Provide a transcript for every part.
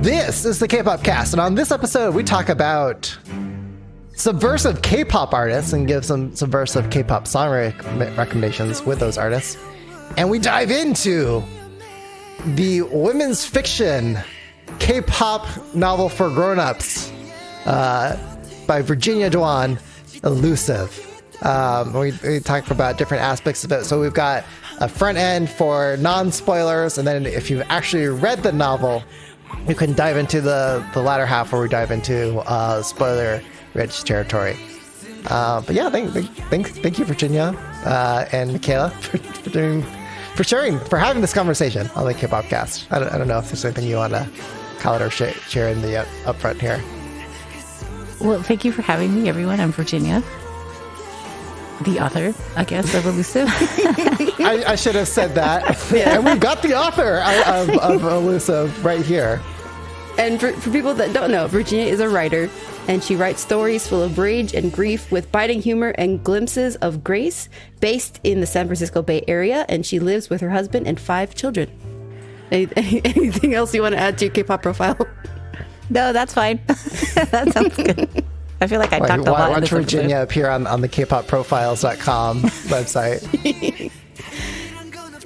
This is the Kpopcast, and on this episode, we talk about subversive K-pop artists and give some subversive K-pop song recommendations with those artists. And we dive into the women's fiction K-pop novel for grown-ups by Virginia Duan, Illusive. We talk about different aspects of it. So we've got a front end for non-spoilers, and then if you've actually read the novel, you can dive into the latter half where we dive into spoiler-rich territory. But yeah, thank you, Virginia and Michaela, for having this conversation on the Kpopcast. I don't know if there's anything you want to call it or share in the upfront here. Well, thank you for having me, everyone. I'm Virginia, the author, I guess, of Illusive. I should have said that. Yeah. And we've got the author of Illusive right here. And for people that don't know, Virginia is a writer, and she writes stories full of rage and grief with biting humor and glimpses of grace, based in the San Francisco Bay Area, and she lives with her husband and 5 children. Anything else you want to add to your K-pop profile? No, that's fine. That sounds good. I feel like I talked a lot. Watch Virginia appear on the kpopprofiles.com website.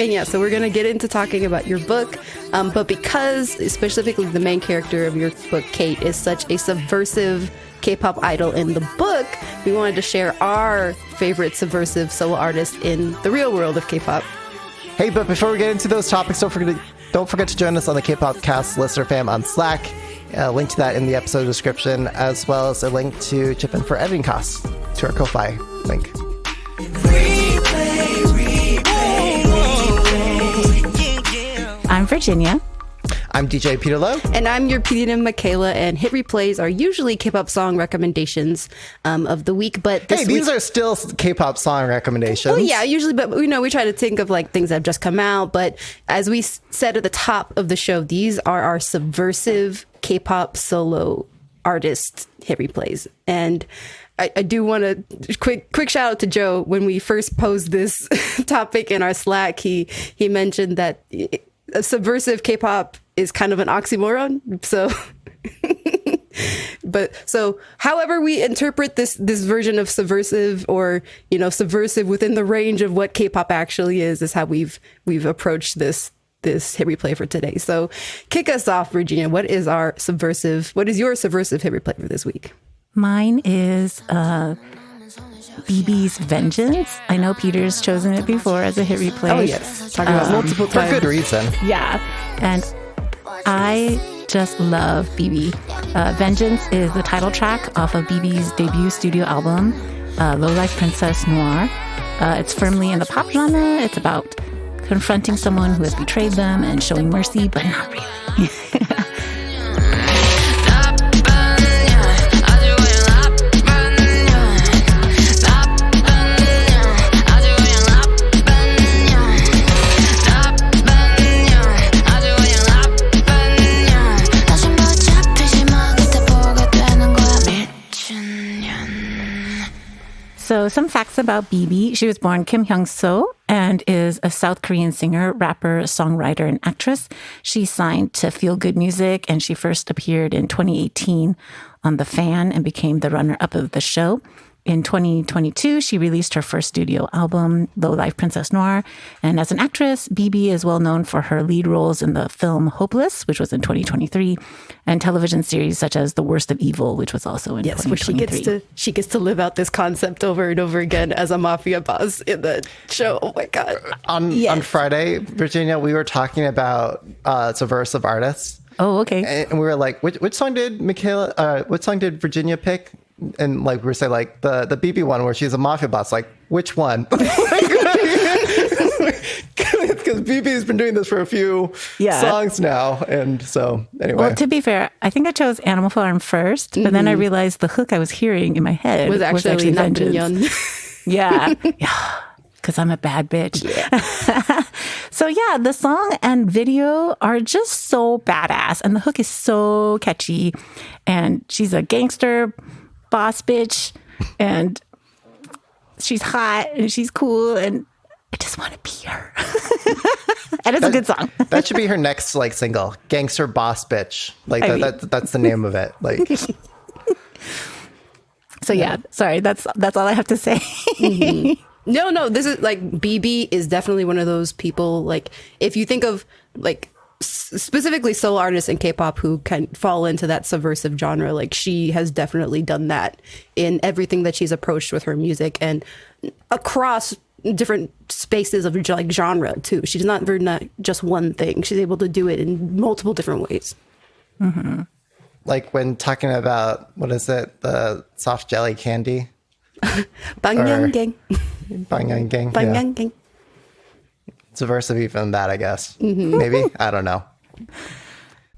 And yeah, so we're going to get into talking about your book. But because specifically the main character of your book, Kate, is such a subversive K-pop idol in the book, we wanted to share our favorite subversive solo artist in the real world of K-pop. Hey, but before we get into those topics, don't forget to join us on the Kpopcast listener fam on Slack. Link to that in the episode description, as well as a link to chip in for editing costs to our Ko-Fi link. I'm Virginia. I'm DJ Peter Lowe. And I'm your PDM Michaela, and hit replays are usually K-pop song recommendations of the week. But these are still K-pop song recommendations. Well, yeah, usually, but we try to think of like things that have just come out. But as we said at the top of the show, these are our subversive K-pop solo artist hit replays. And I do want to quick shout out to Joe. When we first posed this topic in our Slack, he mentioned that subversive K-pop is kind of an oxymoron. So however we interpret this version of subversive, or subversive within the range of what K-pop actually is how we've approached this hit replay for today. So kick us off, Virginia. What is your subversive hit replay for this week? Mine is BB's Vengeance. I know Peter's chosen it before as a hit replay. Oh, yes. Talking about multiple times. For good reason. Yeah. And I just love BB. Vengeance is the title track off of BB's debut studio album, Low Life Princess Noir. It's firmly in the pop genre. It's about confronting someone who has betrayed them and showing mercy, but not really. So some facts about BB. She was born Kim Hyung-so and is a South Korean singer, rapper, songwriter, and actress. She signed to Feel Good Music, and she first appeared in 2018 on The Fan and became the runner-up of the show. In 2022, she released her first studio album, Low Life Princess Noir. And as an actress, BB is well known for her lead roles in the film Hopeless, which was in 2023, and television series such as The Worst of Evil, which was also in 2023. Where she gets to live out this concept over and over again as a mafia boss in the show. Oh my God. On Friday, Virginia, we were talking about subversive artists. Oh, okay. And we were like, which song did Virginia pick? And like we were saying, like the BB one where she's a mafia boss, like which one? Because BB's been doing this for a few songs now, and so anyway. Well, to be fair, I think I chose Animal Farm first, but then I realized the hook I was hearing in my head was actually Vengeance. Yeah, because I'm a bad bitch. Yeah. So yeah, the song and video are just so badass, and the hook is so catchy, and she's a gangster boss bitch, and she's hot and she's cool, and I just want to be her. And it's a good song. That should be her next like single, "Gangster Boss Bitch." Like that's the name of it. Like. So yeah, sorry. That's all I have to say. No, this is like BB is definitely one of those people. Like if you think of like specifically solo artists in K-pop who can fall into that subversive genre, like she has definitely done that in everything that she's approached with her music and across different spaces of like genre too. She's not just one thing. She's able to do it in multiple different ways. Mm-hmm. Like when talking about, what is it? The soft jelly candy? Bangyang. Bangyang. Bangyang. Subversive even that, I guess. Maybe? I don't know.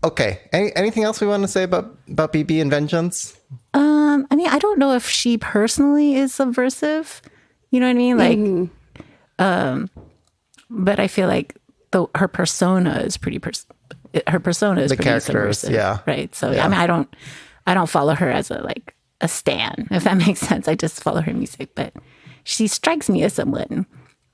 Okay. Anything else we want to say about BB and Vengeance? I mean, I don't know if she personally is subversive. You know what I mean? Like, but I feel like her persona is pretty subversive, yeah. Right. So I mean, I don't follow her as a stan, if that makes sense. I just follow her music, but she strikes me as someone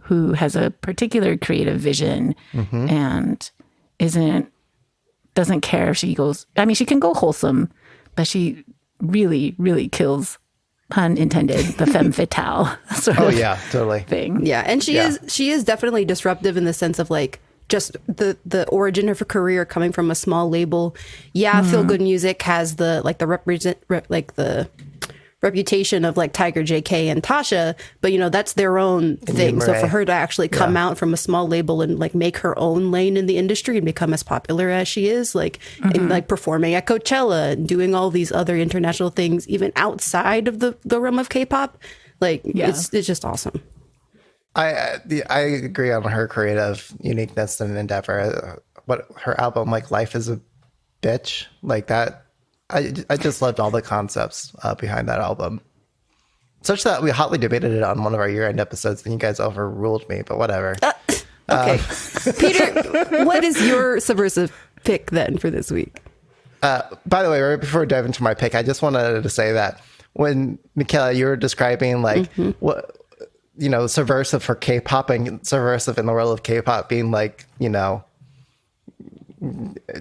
who has a particular creative vision and doesn't care if she goes. I mean, she can go wholesome, but she really, really kills, pun intended, the femme fatale sort of totally thing. Yeah, and she is definitely disruptive in the sense of like just the origin of her career coming from a small label. Yeah, Feel Good Music has the reputation of like Tiger, JK, and Tasha, but that's their own thing. So for her to actually come out from a small label and like make her own lane in the industry and become as popular as she is, like and like performing at Coachella and doing all these other international things, even outside of the realm of K-pop, like it's just awesome. I agree on her creative uniqueness and endeavor. What her album, like Life is a Bitch, like that. I just loved all the concepts behind that album. Such that we hotly debated it on one of our year-end episodes, and you guys overruled me, but whatever. Okay. Peter, what is your subversive pick then for this week? By the way, right before I dive into my pick, I just wanted to say that when, Michaela, you were describing like what subversive for K-pop and subversive in the world of K-pop being like,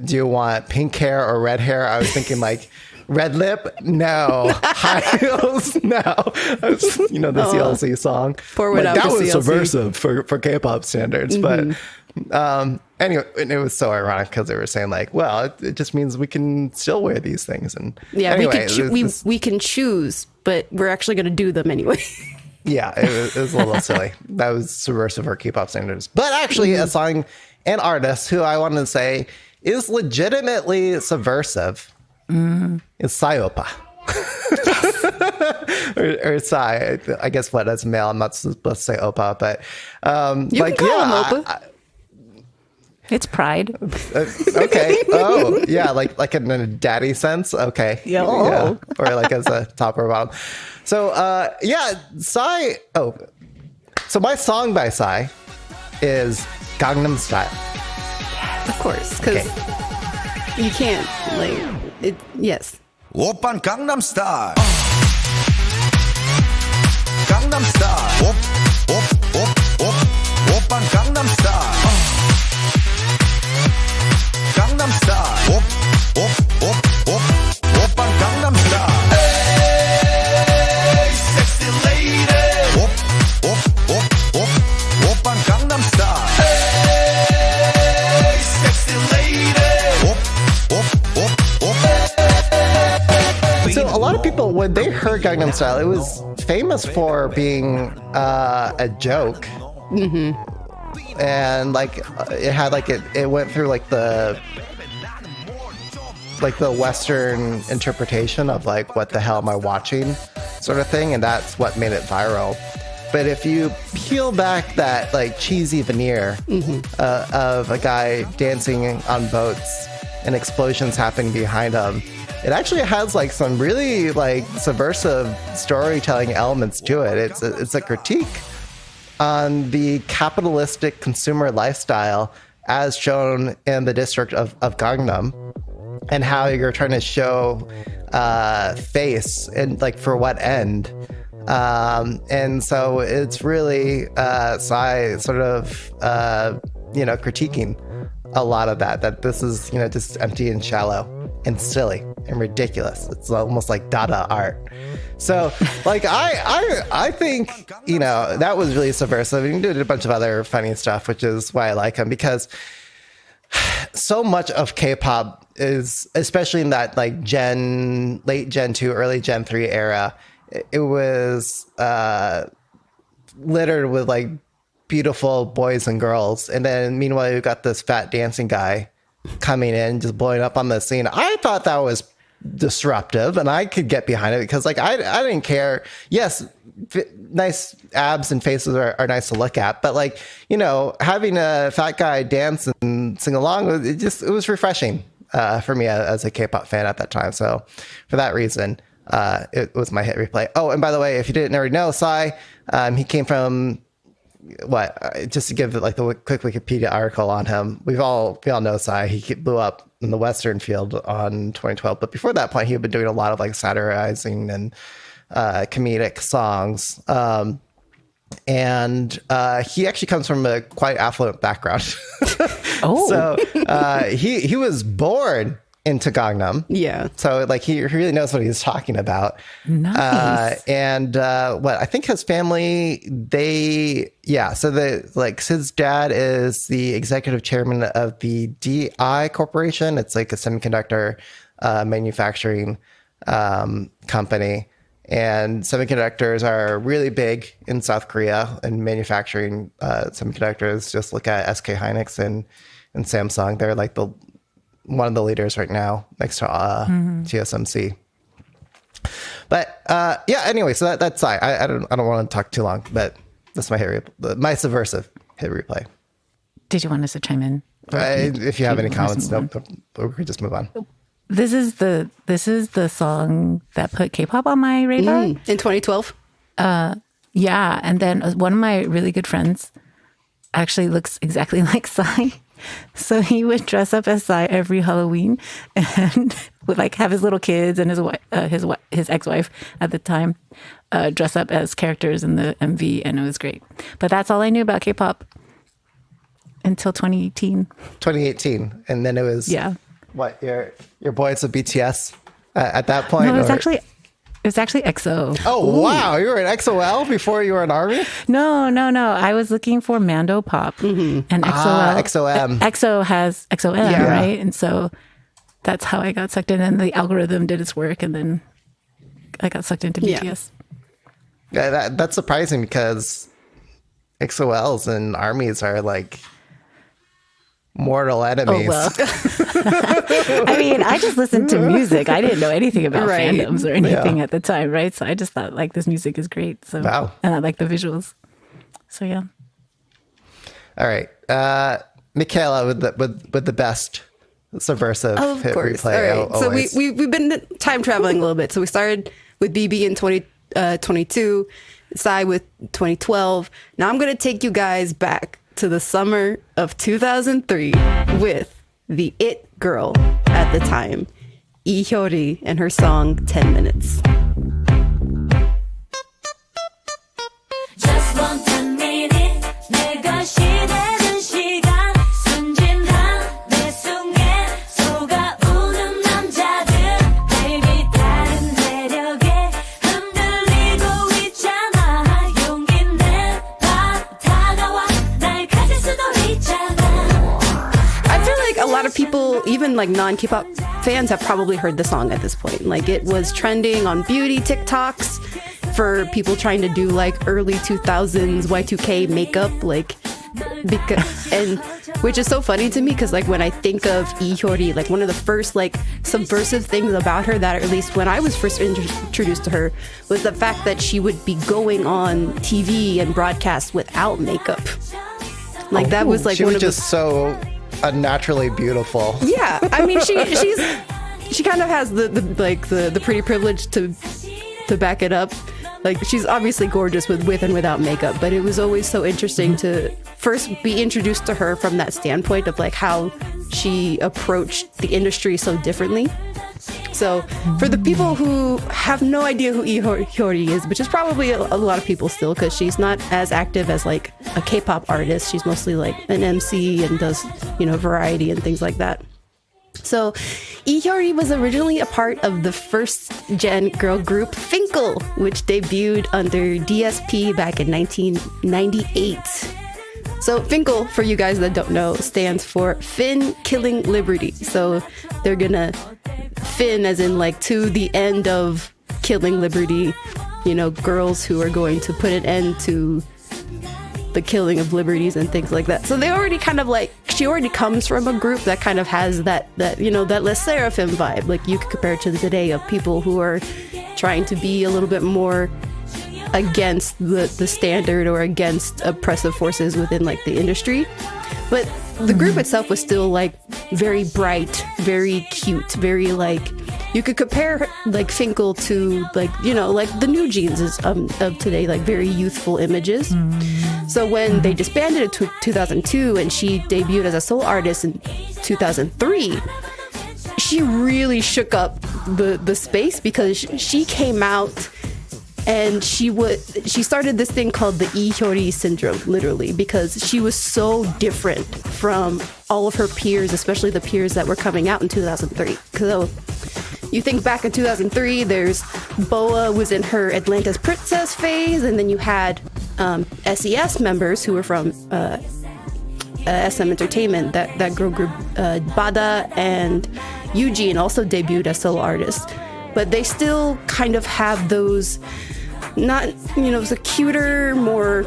do you want pink hair or red hair? I was thinking like red lip, no. High heels, no. The CLC song. Forward like, up that was CLC. Subversive for K-pop standards. But anyway, and it was so ironic because they were saying like, well, it just means we can still wear these things. And anyway, we can choose, but we're actually going to do them anyway. Yeah, it was a little silly. That was subversive for K-pop standards. But actually, a song and artist who I wanted to say is legitimately subversive is Psyopa. or Psy. I guess what, as a male, I'm not supposed to say Opa, but you can call him Opa. It's pride. Okay. Oh, yeah, like in a daddy sense. Okay. Yeah. Or like as a top or bottom. So Psy. Oh, so my song by Psy is Gangnam Style. Of course, because you can't like it. Yes. 오빤 강남 스타일. 강남 스타일. 오빤 강남 스타일. 강남 스타일. 오빤 강남 스타일. Hey, sexy lady. 오빤 강남 스타일. Hey, sexy lady. So a lot of people, when they heard Gangnam Style, it was famous for being a joke. And like it had like it went through like the Western interpretation of like, what the hell am I watching sort of thing, and that's what made it viral. But if you peel back that like cheesy veneer of a guy dancing on boats and explosions happening behind him, it actually has like some really like subversive storytelling elements to it. It's a critique on the capitalistic consumer lifestyle as shown in the district of Gangnam, and how you're trying to show face and like for what end. And so it's really Psy sort of critiquing a lot of that this is just empty and shallow and silly and ridiculous. It's almost like Dada art. So like I think that was really subversive. He did a bunch of other funny stuff, which is why I like him, because so much of K-pop is, especially in that like late Gen 2, early Gen 3 era, it was littered with like beautiful boys and girls. And then meanwhile, you got this fat dancing guy coming in, just blowing up on the scene. I thought that was disruptive, and I could get behind it because like I didn't care. Yes, nice abs and faces are nice to look at, but like having a fat guy dance and sing along, it was refreshing for me as a K-pop fan at that time. So for that reason, it was my hit replay. Oh, and by the way, if you didn't already know, Psy, he came from just to give like the quick Wikipedia article on him. We all know Psy. He blew up in the Western field on 2012, but before that point, he had been doing a lot of like satirizing and comedic songs. And he actually comes from a quite affluent background. Oh, so he was born into Gangnam. Yeah. So like he really knows what he's talking about. Nice. And I think his family, so his dad is the executive chairman of the DI Corporation. It's like a semiconductor manufacturing company. And semiconductors are really big in South Korea, and manufacturing semiconductors. Just look at SK Hynix and Samsung. They're like one of the leaders right now, next to TSMC. But anyway, so that's Psy. I don't want to talk too long, but that's my subversive hit replay. did you want us to chime in? If you have any comments, nope, we could just move on. This is the song that put K-pop on my radar in 2012. Yeah, and then one of my really good friends actually looks exactly like Psy. So he would dress up as Psy every Halloween and would like have his little kids and his ex-wife at the time dress up as characters in the MV, and it was great. But that's all I knew about K-pop until 2018. 2018, and then it was what your boys of BTS at that point? No, it was actually EXO. Oh, wow. You were in XOL before you were in ARMY? No. I was looking for Mando Pop. And XOL. XOM. EXO has XOM, right? And so that's how I got sucked in. And the algorithm did its work. And then I got sucked into BTS. Yeah, that's surprising because XOLs and ARMYs are like mortal enemies. Oh, well. I mean, I just listened to music. I didn't know anything about fandoms or anything at the time, right? So I just thought, like, this music is great. So, wow. And I like the visuals. So, yeah. All right. Michaela with the best subversive hit replay. All right. So we've been time traveling a little bit. So we started with BB in 2022, Psy with 2012. Now I'm going to take you guys back to the summer of 2003 with the it girl at the time, Lee Hyori, and her song 10 Minutes. Just want 10 minutes 내가 시대는 시간 순진한 내 속에 속아오는 남자들 baby 다른 매력에 흔들리고 있잖아 용기 내봐 다가와 날 가질 수도 있잖아. I feel like a lot of people, even like non-K-pop fans, have probably heard the song at this point. Like, it was trending on beauty TikToks for people trying to do like early 2000s Y2K makeup, like, and which is so funny to me because like when I think of Lee Hyori, like one of the first like subversive things about her, that at least when I was first introduced to her, was the fact that she would be going on TV and broadcast without makeup. Like that was like she one was of just so unnaturally beautiful. Yeah, I mean she kind of has the pretty privilege to back it up. Like, she's obviously gorgeous with and without makeup, but it was always so interesting to first be introduced to her from that standpoint of like how she approached the industry so differently. So for the people who have no idea who Hyori is, which is probably a lot of people still, because she's not as active as like a K-pop artist. She's mostly like an MC and does, variety and things like that. So Hyori was originally a part of the first gen girl group Finkel, which debuted under DSP back in 1998. So Finkel, for you guys that don't know, stands for Finn Killing Liberty. So they're gonna Finn as in like to the end of killing liberty, girls who are going to put an end to the killing of liberties and things like that. So they already kind of like, she already comes from a group that kind of has that Les Seraphim vibe. Like you could compare it to today of people who are trying to be a little bit more against the standard or against oppressive forces within like the industry. But the group itself was still like very bright, very cute, very like, you could compare like Finkel to like, like the new jeans of today, like very youthful images. So when they disbanded in 2002 and she debuted as a solo artist in 2003, she really shook up the space because she came out and she started this thing called the Hyori syndrome, literally, because she was so different from all of her peers, especially the peers that were coming out in 2003. So you think back in 2003, there's Boa was in her Atlantis Princess phase, and then you had SES members who were from SM Entertainment, that girl group, Bada and Eugene also debuted as solo artists. But they still kind of have those, not, the cuter, more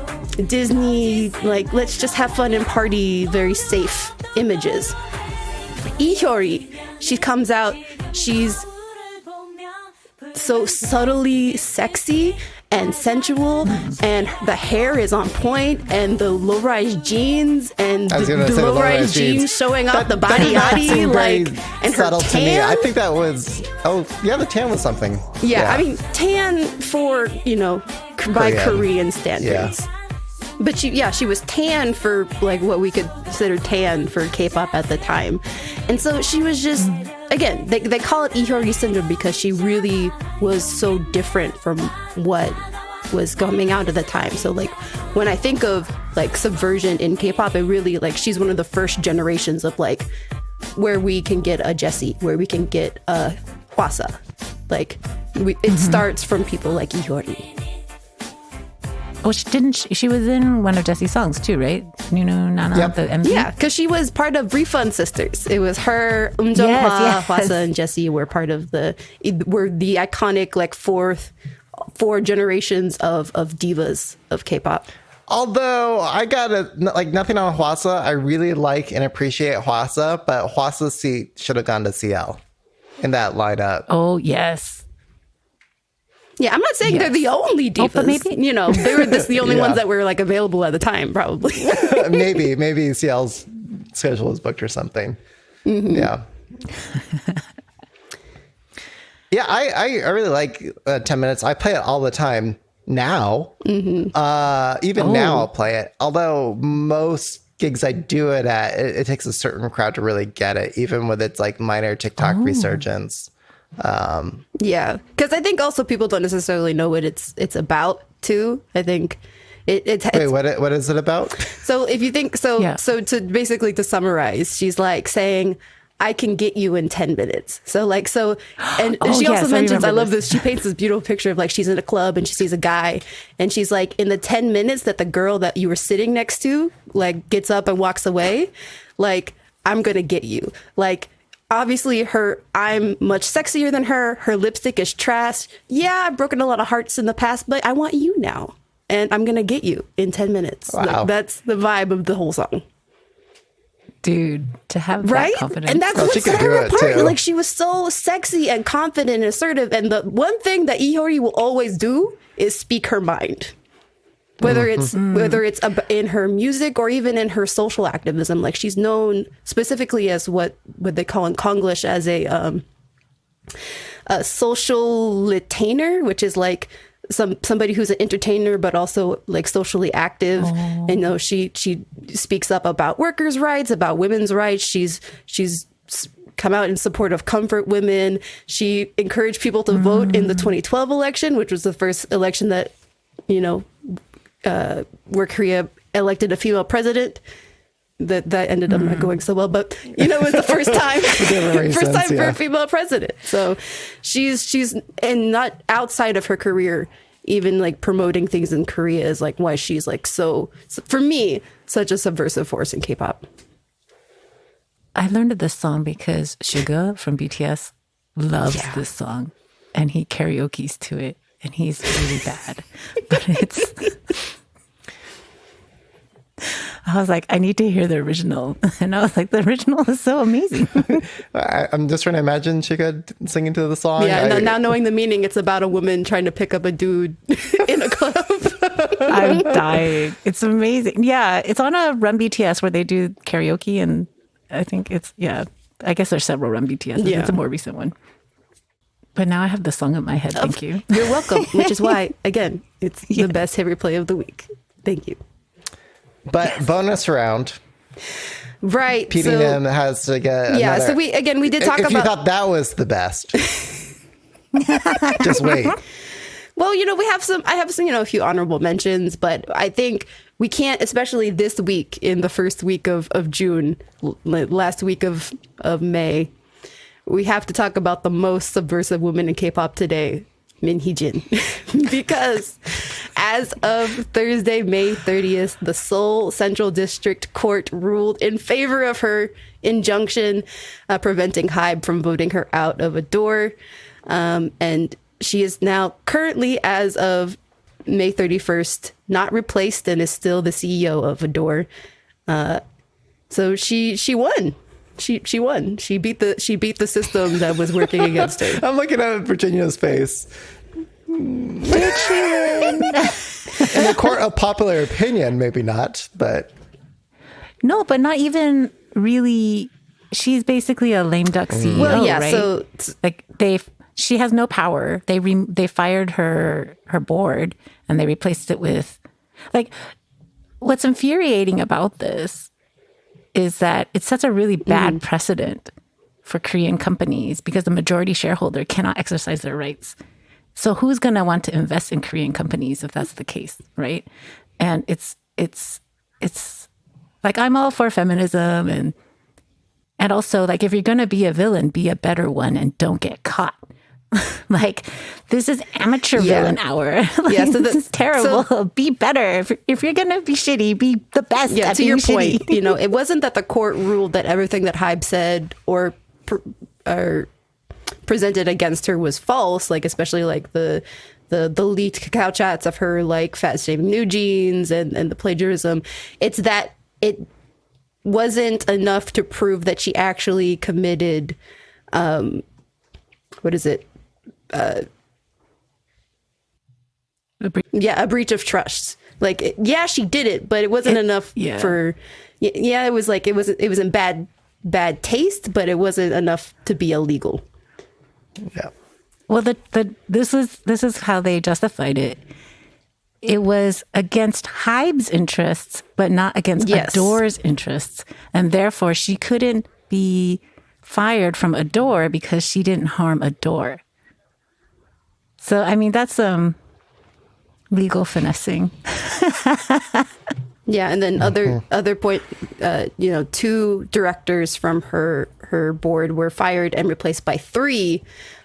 Disney, like, let's just have fun and party, very safe images. Hyori, she comes out, she's so subtly sexy and sensual, and the hair is on point, and the low-rise jeans, and the low-rise jeans showing off the body, like, and her tan. To me. I think that was, the tan was something. Yeah, I mean, tan for, by Korean standards. Yeah. But she was tan for like what we could consider tan for K-pop at the time. And so she was just, again, they call it Hyori syndrome because she really was so different from what was coming out at the time. So like when I think of like subversion in K-pop, it really like she's one of the first generations of like where we can get a Jessie, where we can get a Hwasa. Like it starts from people like Hyori. Oh, she was in one of Jessie's songs too, right? Nunu Nana, yep. The MV? Yeah, because she was part of Refund Sisters. It was her, Jung-hwa, Hwasa, and Jessie were part of the iconic like four generations of divas of K-pop. Although I gotta, like, nothing on Hwasa. I really like and appreciate Hwasa, but Hwasa's seat should have gone to CL in that lineup. Oh, yes. Yeah, I'm not saying they're the only divas. But maybe they were the only ones that were like available at the time, probably. maybe CL's schedule is booked or something. Mm-hmm. Yeah. Yeah, I really like 10 Minutes. I play it all the time now. Mm-hmm. Even now I'll play it. Although most gigs I do it at, it takes a certain crowd to really get it, even with its like minor TikTok resurgence. Yeah, because I think also people don't necessarily know what it's about too. I think it's wait, what is it about? So if you think so to basically to summarize, she's like saying, I can get you in 10 minutes. So and she also mentions, I love this. She paints this beautiful picture of like she's in a club and she sees a guy and she's like, in the 10 minutes that the girl that you were sitting next to like gets up and walks away, like I'm gonna get you. Like obviously I'm much sexier than her. Her lipstick is trash. Yeah, I've broken a lot of hearts in the past, but I want you now. And I'm going to get you in 10 minutes. Wow. Like, that's the vibe of the whole song. Dude, to have that confidence. And that's what set her apart. Like she was so sexy and confident and assertive. And the one thing that Hyori will always do is speak her mind. Whether it's in her music or even in her social activism, like she's known specifically as what they call in Konglish as a social litainer, which is like somebody who's an entertainer but also like socially active. And she speaks up about workers' rights, about women's rights. She's come out in support of comfort women. She encouraged people to vote in the 2012 election, which was the first election that, where Korea elected a female president. That ended up not going so well, but it was the first time, for a female president. So she's and not outside of her career, even like promoting things in Korea is like why she's like so for me such a subversive force in K-pop. I learned of this song because Suga from BTS loves this song, and he karaoke's to it, and he's really bad, but it's. I was like, I need to hear the original. And I was like, the original is so amazing. I'm just trying to imagine Chica singing to the song. Yeah, now knowing the meaning, it's about a woman trying to pick up a dude in a club. I'm dying. It's amazing. Yeah, it's on a Run BTS where they do karaoke. And I think I guess there's several Run BTS. Yeah. It's a more recent one. But now I have the song in my head. Thank you. You're welcome, which is why, again, it's the best hit replay of the week. Thank you. But bonus round. Right. PDM has to get another. So we did talk if about. you thought that was the best, just wait. Well, I have some, a few honorable mentions, but I think we can't, especially this week in the first week of June, last week of May, we have to talk about the most subversive woman in K-pop today, Min Hee-jin, because as of Thursday, May 30th, the Seoul Central District Court ruled in favor of her injunction preventing HYBE from voting her out of Adore. And she is now currently, as of May 31st, not replaced and is still the CEO of Adore. So she won. She won. She beat the system that was working against her. I'm looking at Virginia's face. Did she win? In a court of popular opinion, maybe not, but No, but not even really. She's basically a lame duck CEO, Well, yeah. right? So like she has no power. They fired her board and they replaced it with like. What's infuriating about this is that it sets a really bad precedent for Korean companies because the majority shareholder cannot exercise their rights. So who's going to want to invest in Korean companies if that's the case, right? And it's like I'm all for feminism and also like if you're going to be a villain, be a better one and don't get caught. Like this is amateur villain hour. Like, so this is terrible. So, be better. If you're going to be shitty, be the best. Yeah, at to your being point, shitty. it wasn't that the court ruled that everything that HYBE said or presented against her was false, like especially like the leaked cacao chats of her like fat shaming New Jeans and the plagiarism. It's that it wasn't enough to prove that she actually committed what is it? A breach of trust. Like, she did it, but it wasn't enough for. It was like it was in bad taste, but it wasn't enough to be illegal. yeah. Well, this is how they justified it. It was against HYBE's interests, but not against Adore's interests, and therefore she couldn't be fired from Adore because she didn't harm Adore. So, I mean, that's legal finessing. Yeah, and then other point, two directors from her board were fired and replaced by three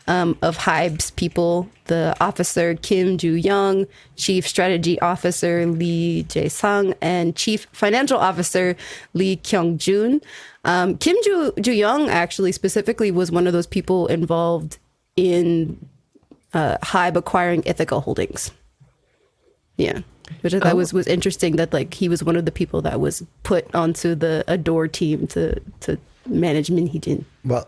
of HYBE's people: the officer Kim Joo-young, chief strategy officer Lee Jae-sang, and chief financial officer Lee Kyung-jun. Kim Joo-young actually specifically was one of those people involved in HYBE acquiring Ithaca Holdings. Yeah. Which I thought was interesting that like he was one of the people that was put onto the Adore team to manage Min Hee-jin. Well,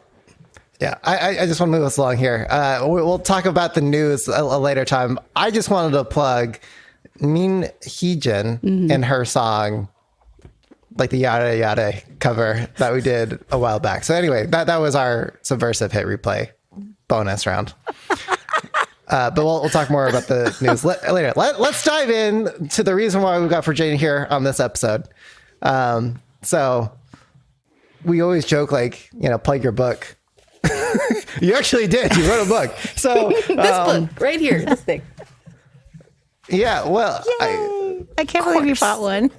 yeah, I just want to move us along here. We'll talk about the news a later time. I just wanted to plug Min Hee-jin and her song, like the Yada Yada cover that we did a while back. So anyway, that was our subversive hit replay bonus round. But we'll talk more about the news later. Let's dive in to the reason why we got Virginia here on this episode. So we always joke like, plug your book. You actually did. You wrote a book. So This book right here, this thing. yeah, well, I can't believe you bought one.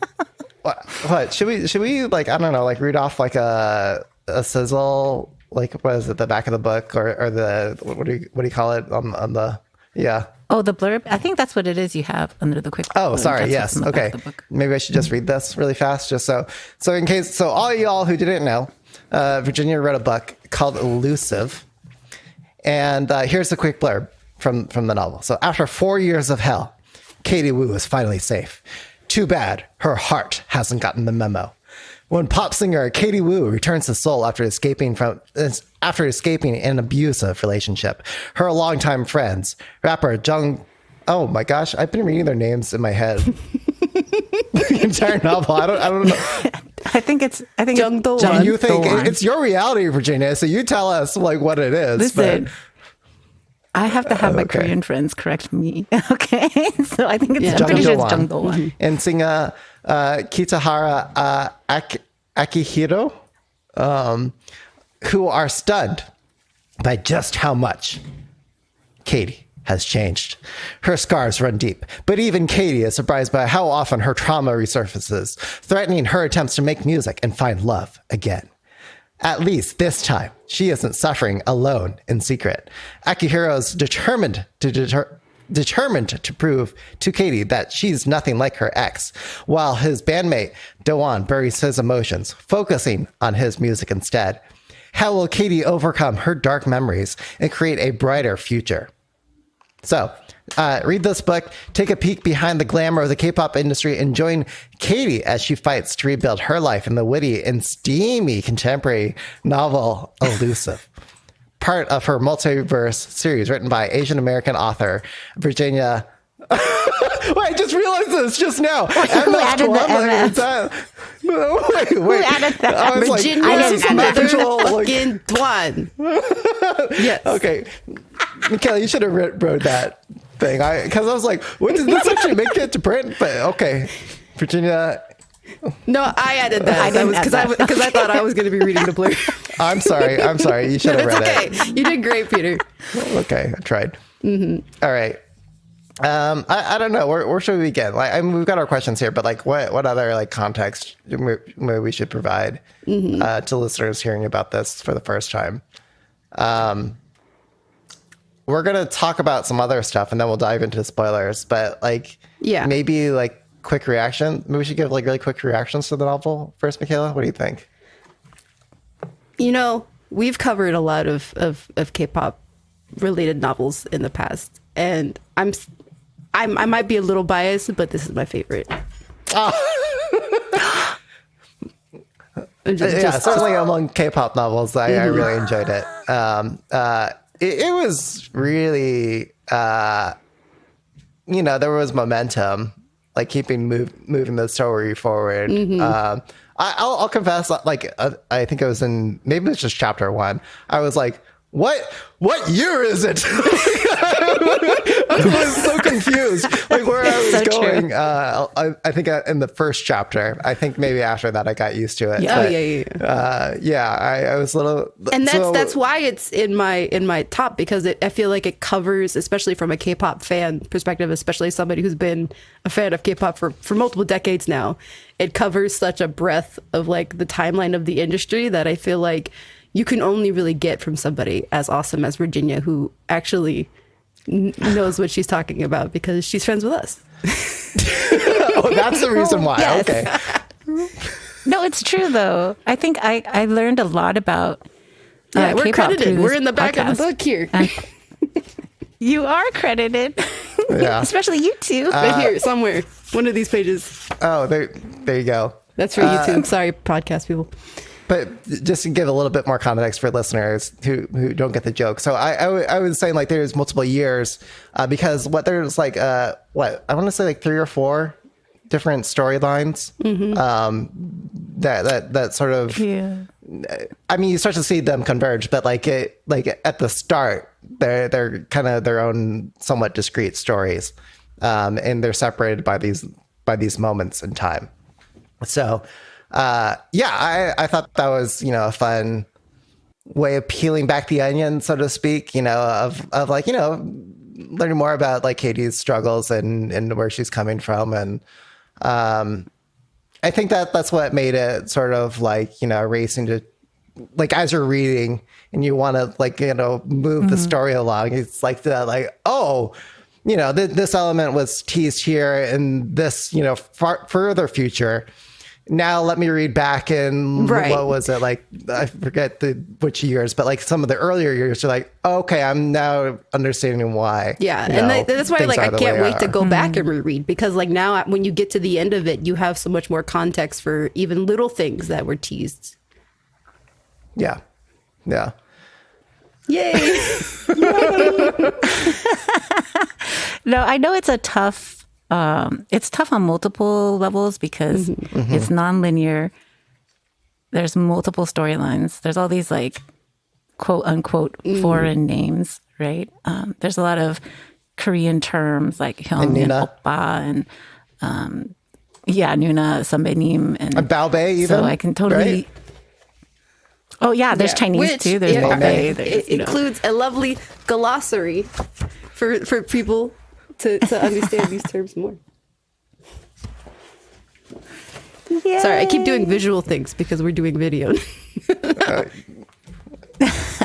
what should we like? I don't know, like read off like a sizzle, like what is it, the back of the book or the what do you call it on the yeah. Oh, the blurb. I think that's what it is. You have under the quick. Oh, blurb. sorry. That's Yes. what's in the back Okay. of the book. Maybe I should just read this really fast, just so in case. So all y'all who didn't know, Virginia wrote a book called Illusive, and here's a quick blurb from the novel. So after 4 years of hell, Katie Wu is finally safe. Too bad her heart hasn't gotten the memo. When pop singer Katie Wu returns to Seoul after escaping an abusive relationship, her longtime friends, rapper Jung. Oh my gosh, I've been reading their names in my head. The entire novel. I don't know. I think it's Jung Do-won. Jung You think Do-won. it's your reality, Virginia? So you tell us like what it is. Listen, but- I have to have my okay. Korean friends correct me. Okay, so I think it's Yeah, I'm pretty sure it's Do-won. Jung Do-won. and singer Kitahara Akihiro, who are stunned by just how much Katie has changed. Her scars run deep, but even Katie is surprised by how often her trauma resurfaces, threatening her attempts to make music and find love again. At least this time, she isn't suffering alone in secret. Akihiro's determined to prove to Katie that she's nothing like her ex, while his bandmate Duan buries his emotions, focusing on his music instead. How will Katie overcome her dark memories and create a brighter future? So, read this book, take a peek behind the glamour of the K-pop industry, and join Katie as she fights to rebuild her life in the witty and steamy contemporary novel Illusive, part of her multiverse series written by Asian American author Virginia. Wait, I just realized this just now. Who added the MS? Wait. added that? I was like, Virginia I this is an official, like- motherfucking Duan. Yes. Okay, Michaela, you should have wrote that thing. Because I was like, what did this actually make it to print? But okay, Virginia, No, I added that. I didn't add that. Because I thought I was going to be reading the blurb. I'm sorry. You should have It's read okay. You did great, Peter. it. Okay, I tried. All right. I don't know. Where should we begin? Like, I mean, we've got our questions here, but like, what other like context we should provide to listeners hearing about this for the first time? We're gonna talk about some other stuff, and then we'll dive into spoilers. But like, Yeah. maybe like quick reaction. Maybe we should give like really quick reactions to the novel first, Michaela. What do you think? You know, we've covered a lot of K-pop related novels in the past, and I might be a little biased, but this is my favorite. Certainly among K-pop novels, I really enjoyed it. It was really, there was momentum, like keeping moving the story forward. I'll confess, like I think it was maybe it's just chapter 1. I was like, what year is it? I was so confused, like where I was So going. true. I think in the first chapter. I think maybe after that I got used to it. Yeah. But, I was a little, And so- that's why it's in my top, because I feel like it covers, especially from a K-pop fan perspective, especially somebody who's been a fan of K-pop for multiple decades now. It covers such a breadth of like the timeline of the industry that I feel like you can only really get from somebody as awesome as Virginia, who actually knows what she's talking about because she's friends with us. Oh, that's the reason why. Yes. Okay. No, it's true though. I think I learned a lot about Yeah, we're K-pop credited. through We're this in the back of the podcast. book here. You are credited, Yeah. especially you two. Right here, somewhere. One of these pages. Oh, there you go. That's for YouTube. Sorry, podcast people. But just to give a little bit more context for listeners who don't get the joke. So I was saying like there's multiple years because there's like I want to say like 3 or 4 different storylines that sort of, Yeah. I mean, you start to see them converge, but like at the start, they're kind of their own somewhat discrete stories, and they're separated by these moments in time. So I thought that was, a fun way of peeling back the onion, so to speak, of like, learning more about like Katie's struggles and where she's coming from. And I think that's what made it sort of like, racing to, like, as you're reading and you want to like, move the story along, it's like that, like, oh, this element was teased here in this, further future. Now let me read back in what was it, like, I forget which years, but like some of the earlier years, you're like, okay, I'm now understanding why. Yeah, and that's why like I can't wait to go back and reread, because like now when you get to the end of it, you have so much more context for even little things that were teased. Yeah. Yay! No, I know it's a tough. It's tough on multiple levels because it's nonlinear. There's multiple storylines. There's all these like quote unquote foreign names, right? There's a lot of Korean terms like hyung and oppa and nuna, 선배님, and baobei even. So I can totally. Right? Oh yeah, there's Chinese too. There's baobei. It includes a lovely glossary for people to understand these terms more. Yay. Sorry, I keep doing visual things because we're doing video.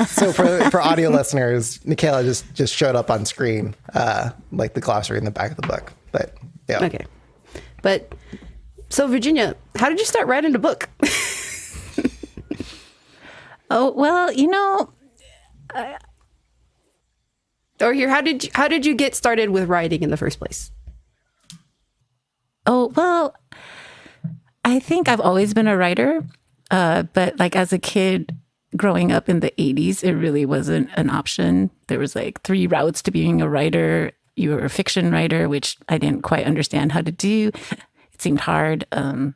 So for audio listeners, Michaela just showed up on screen, like the glossary in the back of the book. But yeah. Okay. But so Virginia, how did you start writing a book? Oh, well, Or here, how did you get started with writing in the first place? Oh, well, I think I've always been a writer. But like as a kid growing up in the 80s, it really wasn't an option. There was like 3 routes to being a writer. You were a fiction writer, which I didn't quite understand how to do. It seemed hard. And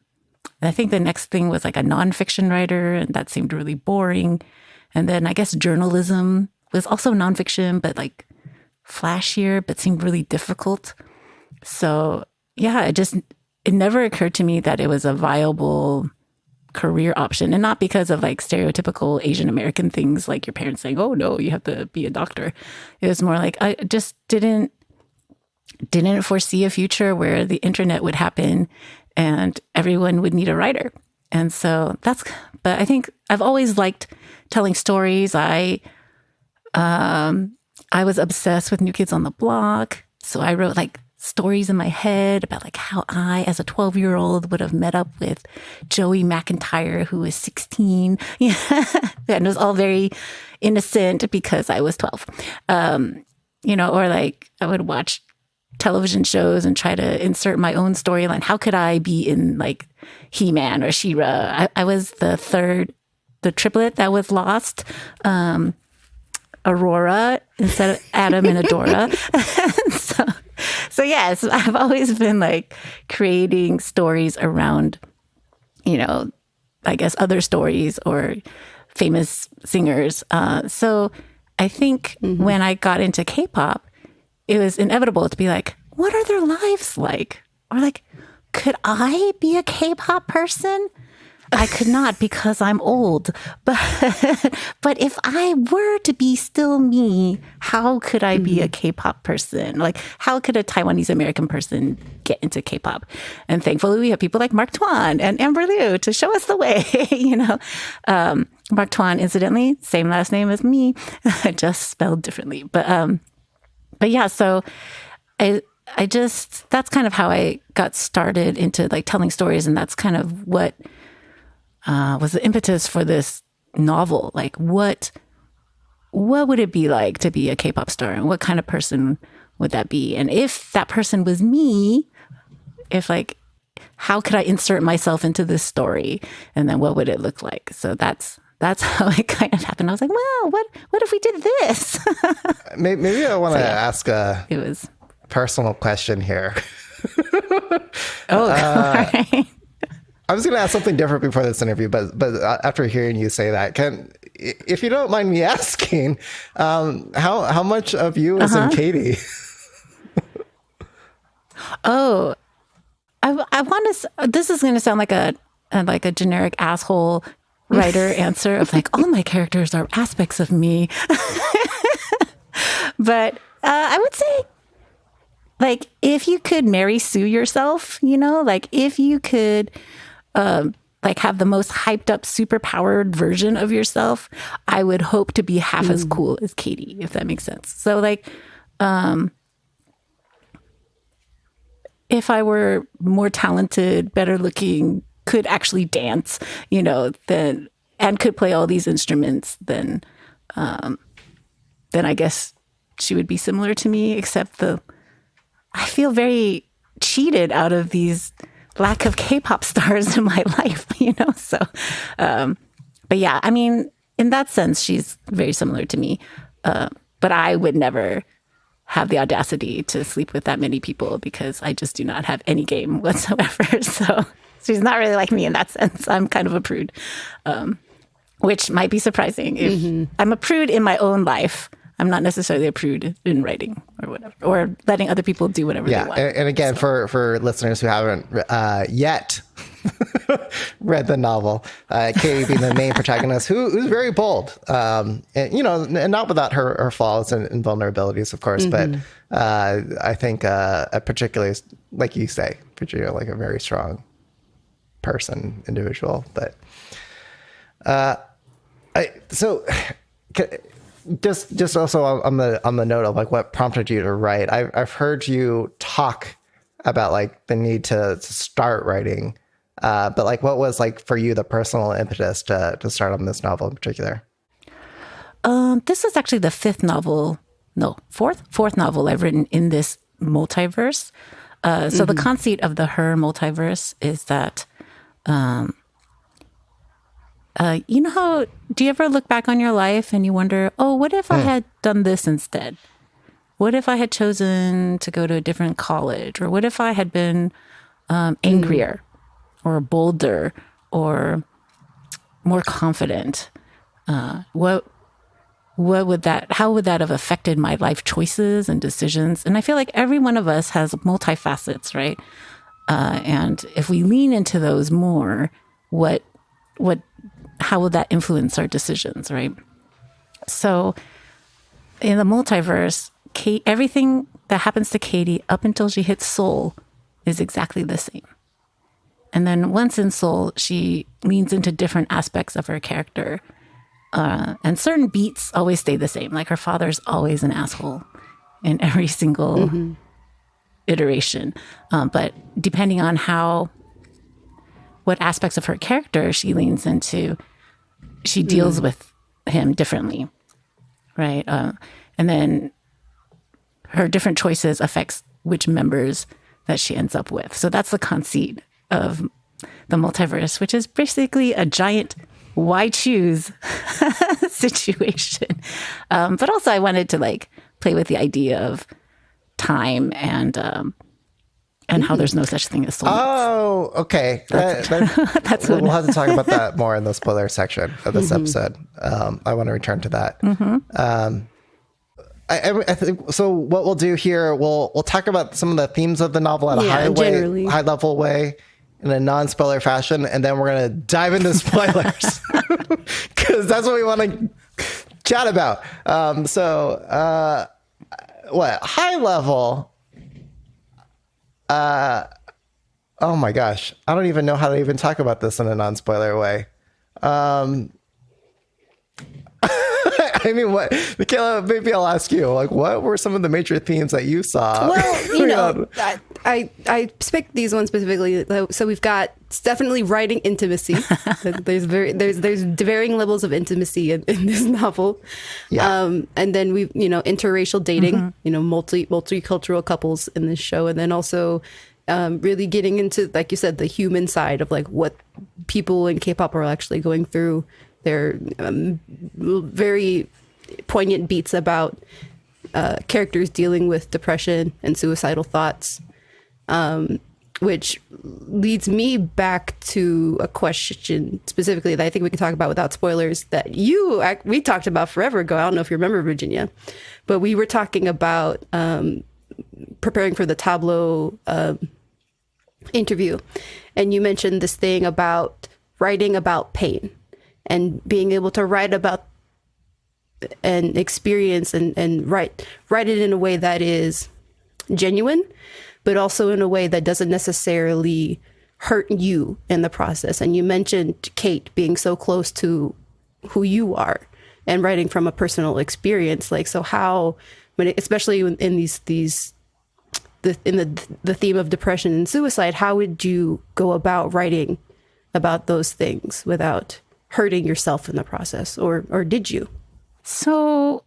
I think the next thing was like a nonfiction writer, and that seemed really boring. And then I guess journalism was also nonfiction, but like flashier, but seemed really difficult. So yeah, it never occurred to me that it was a viable career option, and not because of like stereotypical Asian American things like your parents saying, oh no, you have to be a doctor. It was more like I just didn't foresee a future where the internet would happen and everyone would need a writer. And so but I think I've always liked telling stories. I was obsessed with New Kids on the Block. So I wrote like stories in my head about like how I, as a 12-year-old, would have met up with Joey McIntyre, who was 16. Yeah. And it was all very innocent because I was 12. Or like I would watch television shows and try to insert my own storyline. How could I be in like He-Man or She-Ra? I was the triplet that was lost. Aurora instead of Adam and Adora. So yes, I've always been like creating stories around, I guess other stories or famous singers. So I think when I got into K-pop, it was inevitable to be like, what are their lives like? Or like, could I be a K-pop person? I could not because I'm old. But if I were to be still me, how could I be a K-pop person? Like, how could a Taiwanese American person get into K-pop? And thankfully, we have people like Mark Tuan and Amber Liu to show us the way, Mark Tuan, incidentally, same last name as me, just spelled differently. But yeah, so I just, that's kind of how I got started into like telling stories. And that's kind of what was the impetus for this novel. Like what would it be like to be a K-pop star, and what kind of person would that be? And if that person was me, how could I insert myself into this story, and then what would it look like? So that's how it kind of happened. I was like, well, what if we did this? Maybe I want to ask it was personal question here. All right. I was going to ask something different before this interview, but after hearing you say that, if you don't mind me asking, how much of you is in Katie? Oh, I want to. This is going to sound like a like a generic asshole writer answer of like, all my characters are aspects of me. But I would say, like, if you could Mary Sue yourself, you know, like if you could like have the most hyped up, super powered version of yourself, I would hope to be half as cool as Katie, if that makes sense. So like, if I were more talented, better looking, could actually dance, you know, then and could play all these instruments, then I guess she would be similar to me, except I feel very cheated out of these lack of K-pop stars in my life, you know? So, but yeah, I mean, in that sense, she's very similar to me. But I would never have the audacity to sleep with that many people because I just do not have any game whatsoever. So she's not really like me in that sense. I'm kind of a prude, which might be surprising. If I'm a prude in my own life, I'm not necessarily a prude in writing or whatever, or letting other people do whatever they want. And again, for listeners who haven't yet read the novel, Katie being the main protagonist, who's very bold, and you know, and not without her flaws and vulnerabilities, of course, but I think particularly, like you say, Virginia, like a very strong person, individual. But Just also on the note of like what prompted you to write, I've heard you talk about like the need to start writing, but like what was like for you the personal impetus to start on this novel in particular? This is actually the fourth novel I've written in this multiverse. So the conceit of the Her multiverse is that, you know how, do you ever look back on your life and you wonder, oh, what if I had done this instead? What if I had chosen to go to a different college? Or what if I had been angrier or bolder or more confident? How would that have affected my life choices and decisions? And I feel like every one of us has multifacets, right? And if we lean into those more, how will that influence our decisions, right? So in the multiverse, everything that happens to Katie up until she hits Soul is exactly the same. And then once in Soul, she leans into different aspects of her character. And certain beats always stay the same. Like her father's always an asshole in every single iteration. But depending on what aspects of her character she leans into, she deals with him differently, right? And then her different choices affects which members that she ends up with. So that's the conceit of the multiverse, which is basically a giant why choose situation. But also I wanted to like play with the idea of time and how there's no such thing as soulmates. Oh, okay. That's we'll have to talk about that more in the spoiler section of this episode. I want to return to that. I think so. What we'll do here, we'll talk about some of the themes of the novel at a high level way, in a non-spoiler fashion, and then we're gonna dive into spoilers because that's what we want to chat about. High level? Oh my gosh, I don't even know how to even talk about this in a non-spoiler way. I mean, what, Michaela, maybe I'll ask you, like, what were some of the major themes that you saw? Well, you know, I picked these ones specifically. So we've got definitely writing intimacy. There's varying levels of intimacy in this novel. Yeah. And then we've, interracial dating, multicultural couples in this show. And then also really getting into, like you said, the human side of like what people in K-pop are actually going through. They're very poignant beats about characters dealing with depression and suicidal thoughts, which leads me back to a question specifically that I think we can talk about without spoilers that we talked about forever ago. I don't know if you remember, Virginia, but we were talking about preparing for the tableau interview, and you mentioned this thing about writing about pain and being able to write about an experience and write it in a way that is genuine, but also in a way that doesn't necessarily hurt you in the process. And you mentioned Kate being so close to who you are and writing from a personal experience. Like, so how, especially in the theme of depression and suicide, how would you go about writing about those things without hurting yourself in the process, or did you? So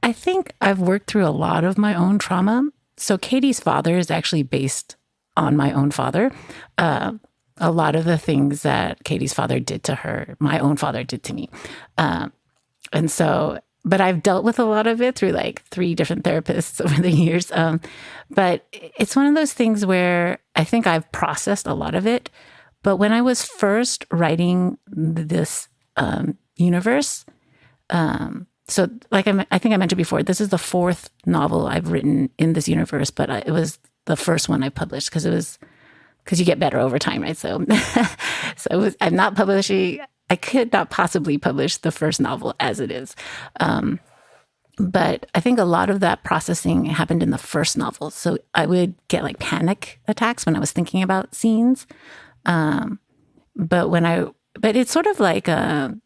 I think I've worked through a lot of my own trauma. So Katie's father is actually based on my own father. A lot of the things that Katie's father did to her, my own father did to me. And so, but I've dealt with a lot of it through like 3 different therapists over the years. But it's one of those things where I think I've processed a lot of it. But when I was first writing this universe, so like I think I mentioned before, this is the 4th novel I've written in this universe, but it was the first one I published because you get better over time, right? So, I'm not publishing. I could not possibly publish the first novel as it is. But I think a lot of that processing happened in the first novel. So I would get like panic attacks when I was thinking about scenes. But it's sort of like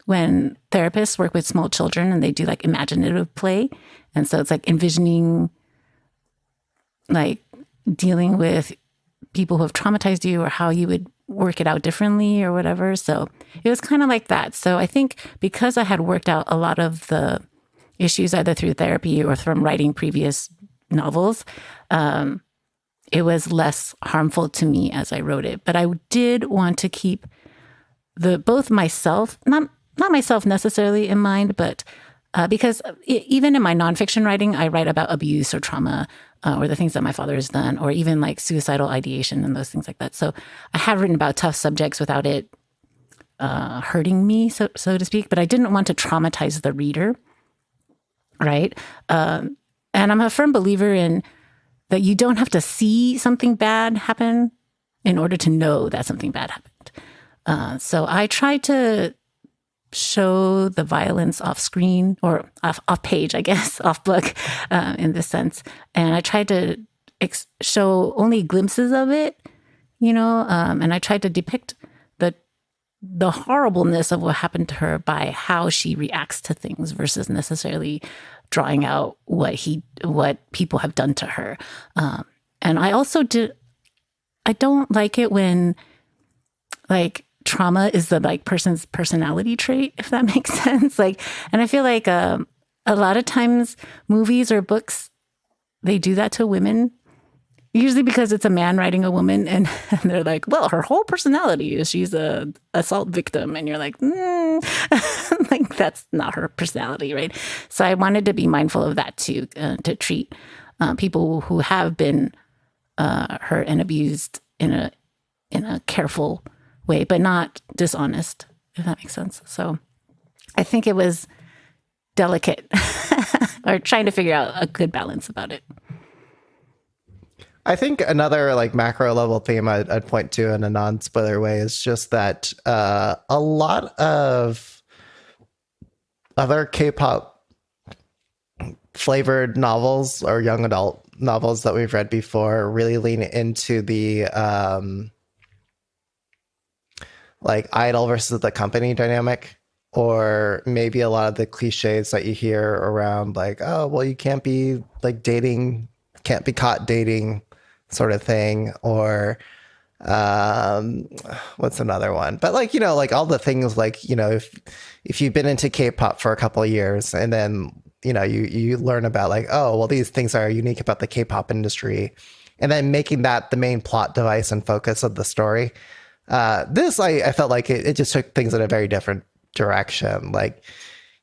when therapists work with small children and they do like imaginative play. And so it's like envisioning, like dealing with people who have traumatized you or how you would work it out differently or whatever. So it was kind of like that. So I think because I had worked out a lot of the issues either through therapy or from writing previous novels, it was less harmful to me as I wrote it. But I did want to keep both myself, not myself necessarily in mind, but because even in my nonfiction writing, I write about abuse or trauma or the things that my father has done, or even like suicidal ideation and those things like that. So I have written about tough subjects without it hurting me, so to speak, but I didn't want to traumatize the reader, right? And I'm a firm believer in that you don't have to see something bad happen in order to know that something bad happened. So I tried to show the violence off screen or off page, I guess, off book in this sense. And I tried to show only glimpses of it, and I tried to depict the horribleness of what happened to her by how she reacts to things versus necessarily drawing out what people have done to her. And I also I don't like it when like trauma is the like person's personality trait, if that makes sense. Like, and I feel like a lot of times movies or books, they do that to women, usually because it's a man writing a woman and they're like, well, her whole personality is she's a assault victim. And you're like, like that's not her personality, right? So I wanted to be mindful of that too, to treat people who have been hurt and abused in a careful way, but not dishonest, if that makes sense. So I think it was delicate or trying to figure out a good balance about it. I think another like macro level theme I'd point to in a non-spoiler way is just that a lot of other K-pop flavored novels or young adult novels that we've read before really lean into the like idol versus the company dynamic, or maybe a lot of the cliches that you hear around like, oh, well, you can't be like dating, can't be caught dating sort of thing, or what's another one? But like, like all the things like, if you've been into K-pop for a couple of years and then, you learn about like, oh, well, these things are unique about the K-pop industry, and then making that the main plot device and focus of the story. This, I felt like it just took things in a very different direction. Like,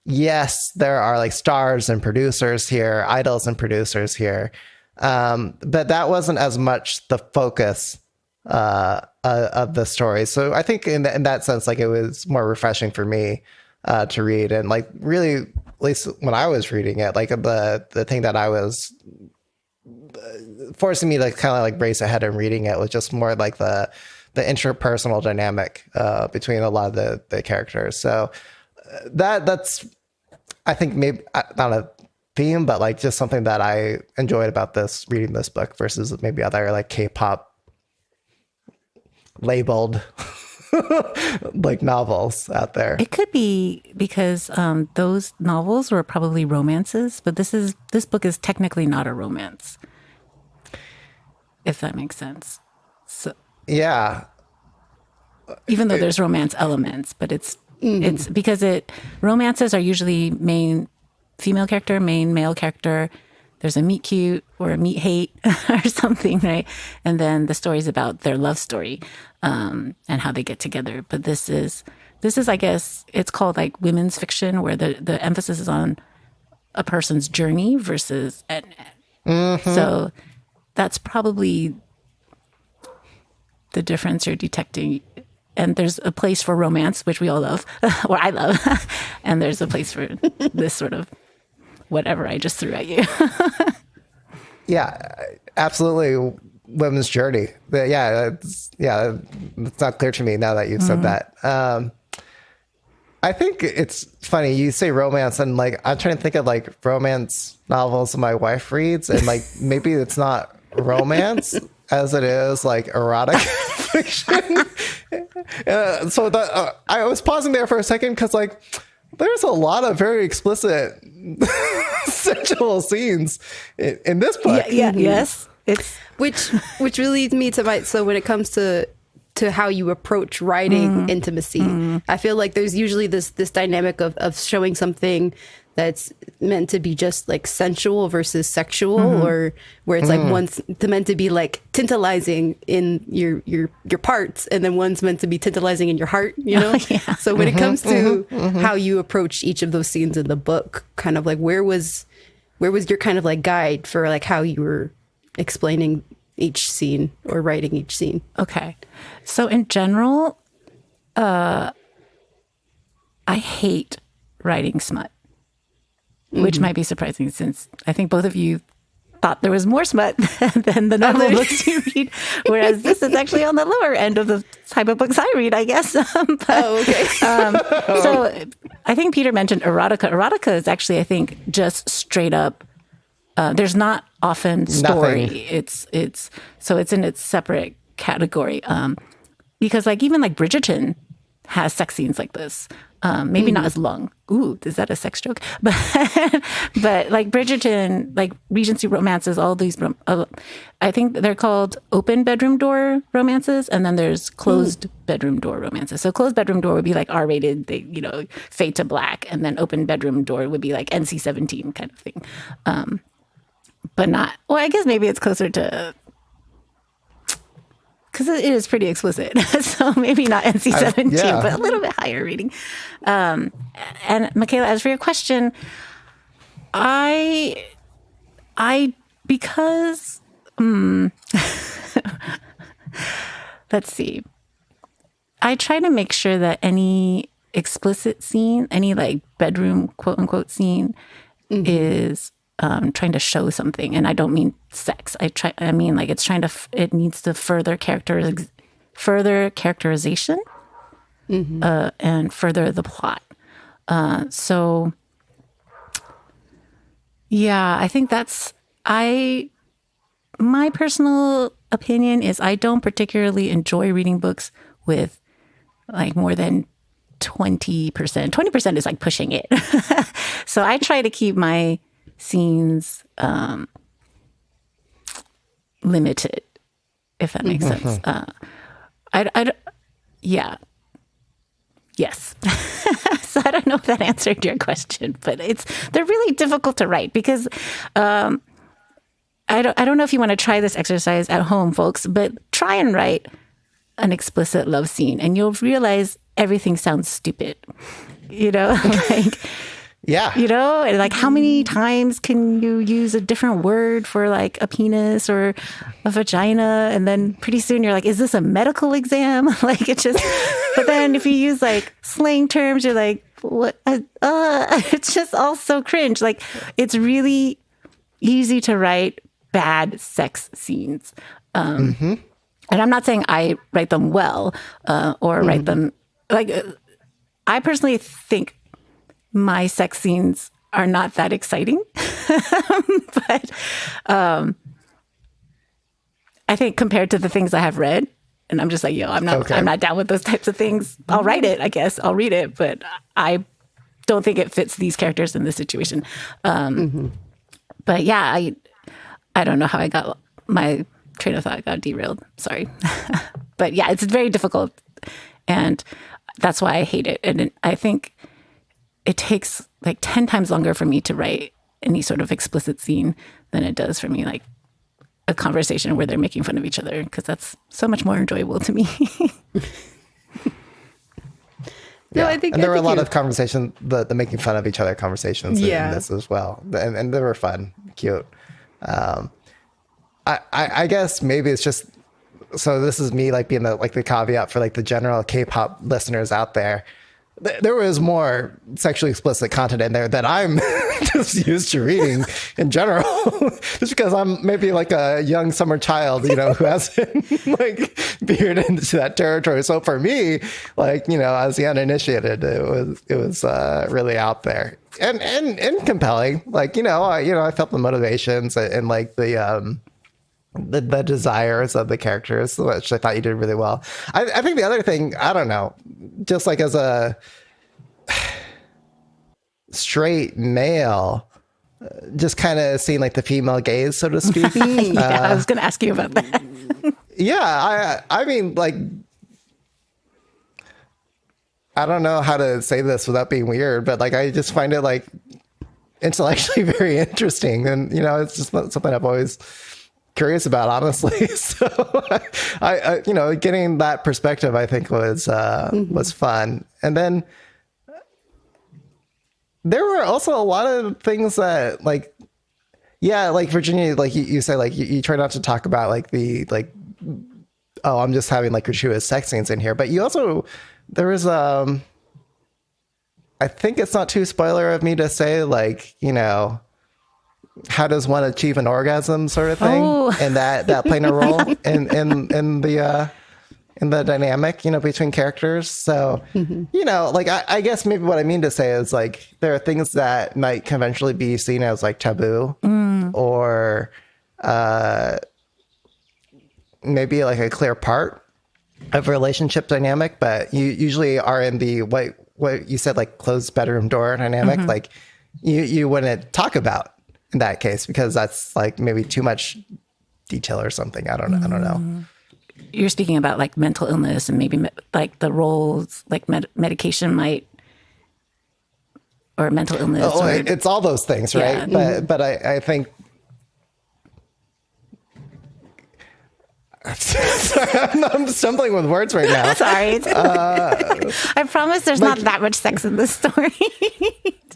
yes, there are like stars and producers here, idols and producers here. But that wasn't as much the focus of the story. So I think in that sense, like it was more refreshing for me to read. And like really, at least when I was reading it, like the thing that I was forcing me to kind of like race ahead and reading it was just more like the interpersonal dynamic between a lot of the characters. So that's I think maybe not a theme, but like just something that I enjoyed about reading this book versus maybe other like K-pop labeled like novels out there. It could be because those novels were probably romances, but this book is technically not a romance, if that makes sense. So Yeah. even though there's romance elements, but it's because romances are usually main female character, main male character. There's a meet cute or a meet hate or something, right? And then the story's about their love story and how they get together. But this is, I guess, it's called like women's fiction, where the emphasis is on a person's journey versus so that's probably the difference you're detecting. And there's a place for romance, which we all love, or I love, and there's a place for this sort of whatever I just threw at you. Yeah, absolutely. Women's journey. But it's not clear to me now that you've said that. I think it's funny you say romance, and like I'm trying to think of like romance novels my wife reads, and like maybe it's not romance as it is like erotic fiction. So I was pausing there for a second because like there's a lot of very explicit sexual scenes in this book. Yes. It's Which really leads me to so when it comes to how you approach writing intimacy, I feel like there's usually this dynamic of showing something that's meant to be just like sensual versus sexual, or where it's like one's meant to be like tantalizing in your parts, and then one's meant to be tantalizing in your heart, you know? So when it comes to how you approach each of those scenes in the book, kind of like where was your kind of like guide for like how you were explaining each scene or writing each scene? okay. So in general, I hate writing smut, which might be surprising since I think both of you thought there was more smut than the normal books you read, whereas this is actually on the lower end of the type of books I read, I guess. Okay. So I think Peter mentioned erotica. Erotica is actually, I think, just straight up. There's not often story. Nothing. It's so it's in its separate category. Because like even like Bridgerton has sex scenes like this. Maybe not as long. Ooh, is that a sex joke? But like Bridgerton, like Regency romances, all these, I think they're called open bedroom door romances, and then there's closed bedroom door romances. So closed bedroom door would be like R-rated, they fade to black, and then open bedroom door would be like NC-17 kind of thing. But not. Well, I guess maybe it's closer to. Because it is pretty explicit. So maybe not NC-17, but a little bit higher rating. And Michaela, as for your question, because let's see. I try to make sure that any explicit scene, any like bedroom quote unquote scene is trying to show something, and I don't mean sex. I mean like it needs to further characterization, and further the plot. So yeah, I think my personal opinion is I don't particularly enjoy reading books with like more than 20%. 20% is like pushing it. So I try to keep my scenes limited, if that makes sense. Yes. So I don't know if that answered your question, but they're really difficult to write because I don't know if you want to try this exercise at home, folks, but try and write an explicit love scene and you'll realize everything sounds stupid. Like Yeah. And like how many times can you use a different word for like a penis or a vagina? And then pretty soon you're like, is this a medical exam? Like it just, but then if you use like slang terms, you're like, what? It's just all so cringe. Like it's really easy to write bad sex scenes. And I'm not saying I write them well or write them like. I personally think my sex scenes are not that exciting, but I think compared to the things I have read, and I'm just like, yo, I'm not down with those types of things. I'll write it, I guess. I'll read it, but I don't think it fits these characters in this situation. But yeah, I don't know how I got my train of thought got derailed. Sorry. But yeah, it's very difficult. And that's why I hate it. And I think it takes like 10 times longer for me to write any sort of explicit scene than it does for me, like a conversation where they're making fun of each other, because that's so much more enjoyable to me. No, I think, and there were a lot you- of conversations, the making fun of each other conversations in this as well, and they were fun, cute. I guess maybe it's just, so this is me like being the caveat for like the general K-pop listeners out there. There was more sexually explicit content in there that I'm just used to reading in general, just because I'm maybe like a young summer child, who hasn't like veered into that territory. So for me, like, as the uninitiated, it was really out there and compelling. Like, I felt the motivations and like the desires of the characters, which I thought you did really well. I think the other thing, I don't know, just like as a straight male, just kind of seeing like the female gaze, so to speak. I was going to ask you about that. Yeah, I mean, like, I don't know how to say this without being weird, but like, I just find it like intellectually very interesting. And, it's just something I've always curious about, honestly. So I getting that perspective, I think was fun. And then there were also a lot of things that like Virginia, like you said, like you try not to talk about like the, like, oh, I'm just having like gratuitous sex scenes in here. But you also, there was, I think it's not too spoiler of me to say, like, how does one achieve an orgasm sort of thing, and that playing a role in the dynamic, between characters. So, like, I guess maybe what I mean to say is like, there are things that might conventionally be seen as like taboo or maybe like a clear part of a relationship dynamic, but you usually are in the what you said, like closed bedroom door dynamic. Like you wouldn't talk about in that case, because that's like maybe too much detail or something. I don't know. You're speaking about like mental illness and maybe like the roles, like medication might, or mental illness. Oh, it's all those things, right? Yeah. But I think. Sorry, I'm stumbling with words right now. Sorry. I promise there's not that much sex in this story.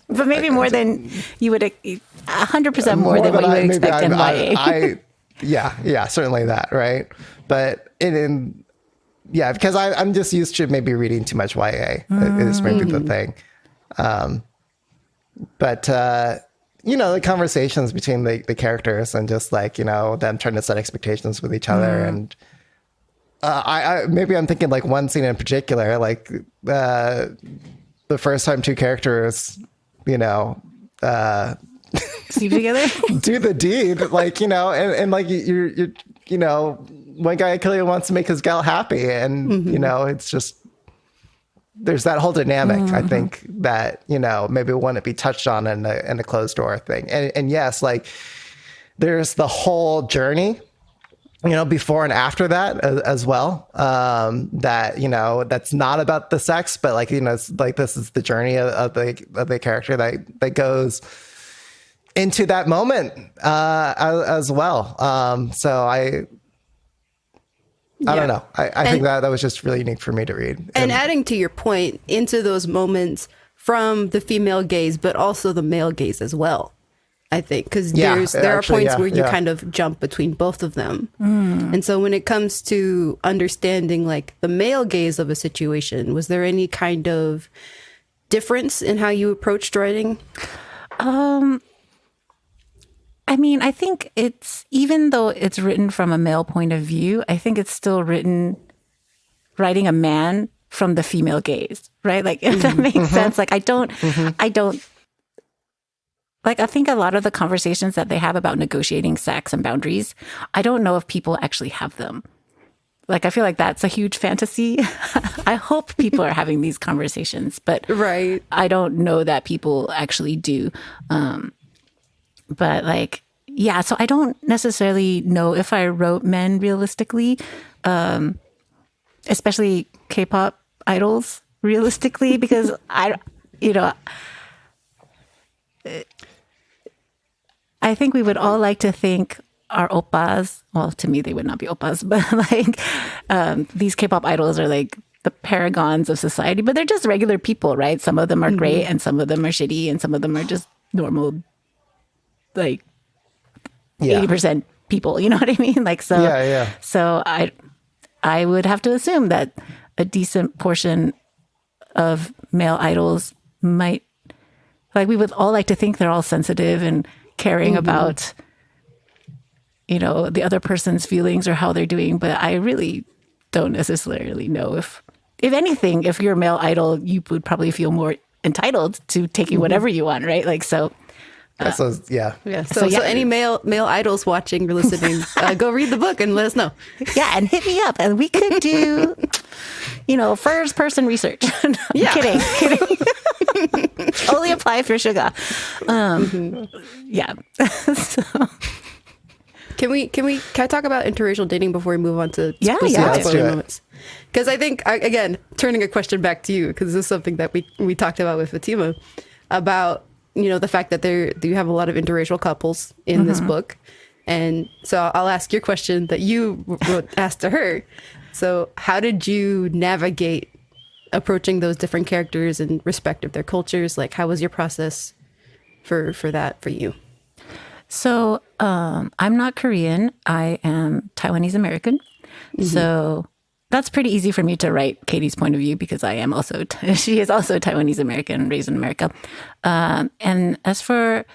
But maybe more than you would, 100% more than what you would expect in YA. Yeah, certainly that, right? But because I'm just used to maybe reading too much YA. Is maybe the thing. But the conversations between the characters and just like, them trying to set expectations with each other. And I maybe I'm thinking like one scene in particular, like the first time two characters, sleep together, do the deed, like, and like you're one guy clearly wants to make his gal happy, and it's just, there's that whole dynamic. I think that maybe wouldn't be touched on in a closed door thing, and yes, like there's the whole journey, before and after that as well, that that's not about the sex, but like it's like this is the journey of the character that goes into that moment as well. So I don't know. I think that was just really unique for me to read. And adding to your point, into those moments from the female gaze, but also the male gaze as well, I think, because there are points where you kind of jump between both of them. And so when it comes to understanding like the male gaze of a situation, was there any kind of difference in how you approached writing? I mean, I think it's, even though it's written from a male point of view, I think it's still writing a man from the female gaze, right? Like, if that makes sense. Like, I don't, like, I think a lot of the conversations that they have about negotiating sex and boundaries, I don't know if people actually have them. Like, I feel like that's a huge fantasy. I hope people are having these conversations, but Right. I don't know that people actually do. But like, yeah, so I don't necessarily know if I wrote men realistically, especially K-pop idols realistically, because I think we would all like to think our oppas, well, to me, they would not be oppas, but like these K-pop idols are like the paragons of society, but they're just regular people, right? Some of them are great and some of them are shitty and some of them are just normal, like 80% people, you know what I mean? Like, so, so I would have to assume that a decent portion of male idols might, like, we would all like to think they're all sensitive and caring about, you know, the other person's feelings or how they're doing. But I really don't necessarily know if anything, if you're a male idol, you would probably feel more entitled to taking whatever you want, right? Like, so. Yeah. So any male idols watching or listening, go read the book and let us know. Yeah, and hit me up, and we could do, you know, first person research. Yeah. Kidding. Only apply if you're sugar. Yeah. So. Can I talk about interracial dating before we move on to Yeah, let's do it. moments? Because I think, again, turning a question back to you, because this is something that we talked about with Fatima about, you know, the fact that you have a lot of interracial couples in this book. And so I'll ask your question that you asked to her. So how did you navigate approaching those different characters in respect of their cultures? Like, how was your process for that for you? So I'm not Korean. I am Taiwanese American. So that's pretty easy for me to write Katie's point of view because I am also, she is also Taiwanese American, raised in America. And as for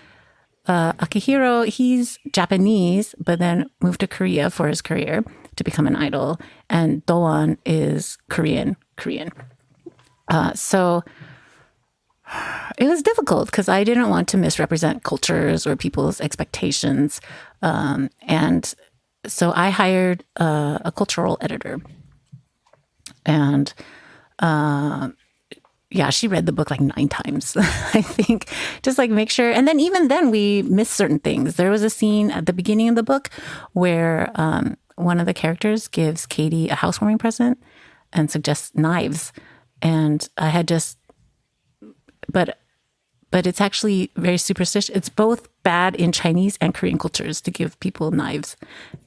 Akihiro, he's Japanese, but then moved to Korea for his career to become an idol. And Doan is Korean. So it was difficult because I didn't want to misrepresent cultures or people's expectations. And so I hired a cultural editor. And she read the book like 9 times, I think, just like make sure. And then even then we missed certain things. There was a scene at the beginning of the book where one of the characters gives Katie a housewarming present and suggests knives. And I had just, but it's actually very superstitious. It's both bad in Chinese and Korean cultures to give people knives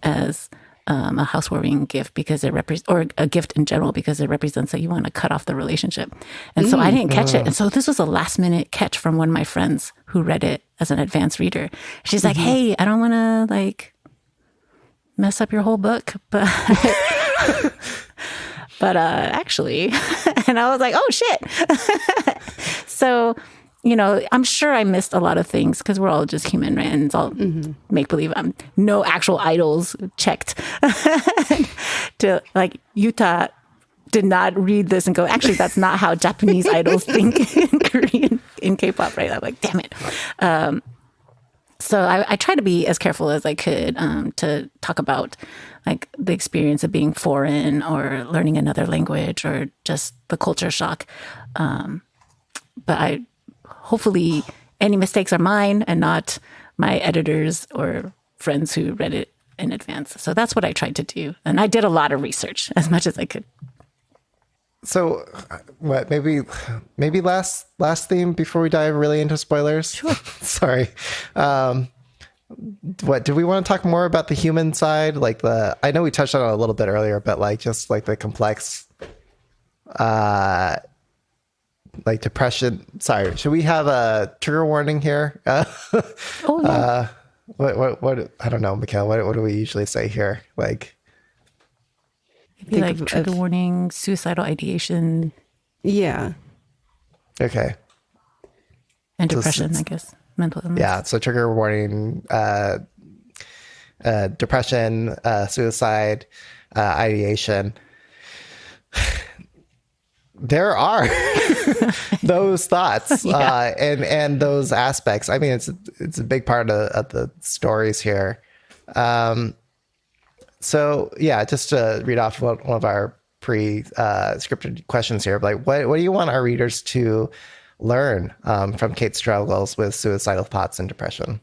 as a housewarming gift because it or a gift in general because it represents that you want to cut off the relationship. And so I didn't catch it. And so this was a last minute catch from one of my friends who read it as an advanced reader. She's like, hey, I don't want to like mess up your whole book, but actually, and I was like, oh shit. So, you know, I'm sure I missed a lot of things because we're all just human, right? And it's all make believe. No actual idols checked. To like Yuta did not read this and go, actually, that's not how Japanese idols think in Korean in K-pop, right? I'm like, damn it. So I try to be as careful as I could to talk about like the experience of being foreign or learning another language or just the culture shock. But hopefully any mistakes are mine and not my editors or friends who read it in advance. So that's what I tried to do. And I did a lot of research as much as I could. So what, maybe last theme before we dive really into spoilers? Sure. Sorry. What, do we want to talk more about the human side? Like I know we touched on it a little bit earlier, but like just like the complex, like depression. Sorry. Should we have a trigger warning here? What, I don't know, Mikhail, what do we usually say here? Like, Maybe like trigger warning, suicidal ideation. Yeah. Okay. And depression, I guess. mental illness. Yeah. So trigger warning, depression, suicide, ideation. There are those thoughts and those aspects. I mean, it's a big part of the stories here. So yeah, just to read off one of our pre-scripted questions here, like what do you want our readers to learn from Kate's struggles with suicidal thoughts and depression?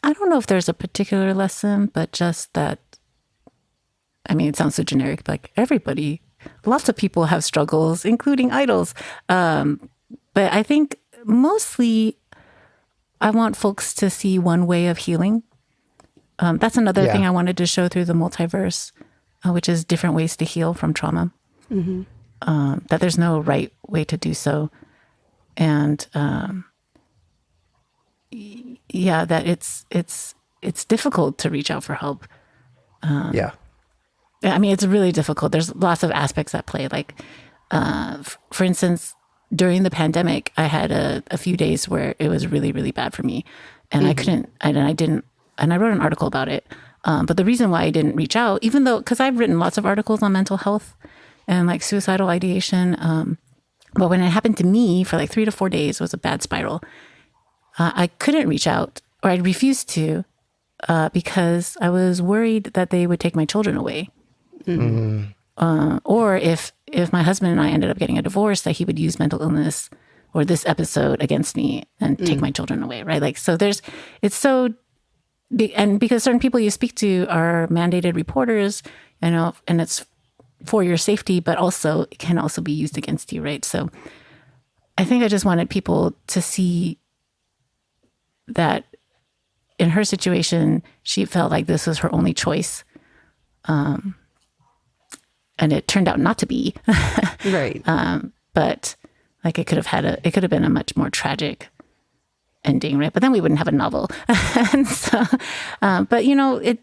I don't know if there's a particular lesson, but just that, I mean, it sounds so generic, but like lots of people have struggles, including idols. But I think mostly I want folks to see one way of healing. That's another thing I wanted to show through the multiverse, which is different ways to heal from trauma. That there's no right way to do so. And that it's difficult to reach out for help. Yeah. I mean, it's really difficult. There's lots of aspects at play. Like, for instance, during the pandemic, I had a few days where it was really, really bad for me. And I couldn't, and I wrote an article about it. But the reason why I didn't reach out, even though, because I've written lots of articles on mental health and like suicidal ideation. But when it happened to me for like 3 to 4 days, it was a bad spiral. I couldn't reach out, or I refused to, because I was worried that they would take my children away. Or if my husband and I ended up getting a divorce, that he would use mental illness or this episode against me and take my children away, right? Like, so it's so big, and because certain people you speak to are mandated reporters, and it's for your safety, but also it can also be used against you, right? So I think I just wanted people to see that in her situation, she felt like this was her only choice. And it turned out not to be. Right. But like it could have been a much more tragic ending, right? But then we wouldn't have a novel. And so, but it,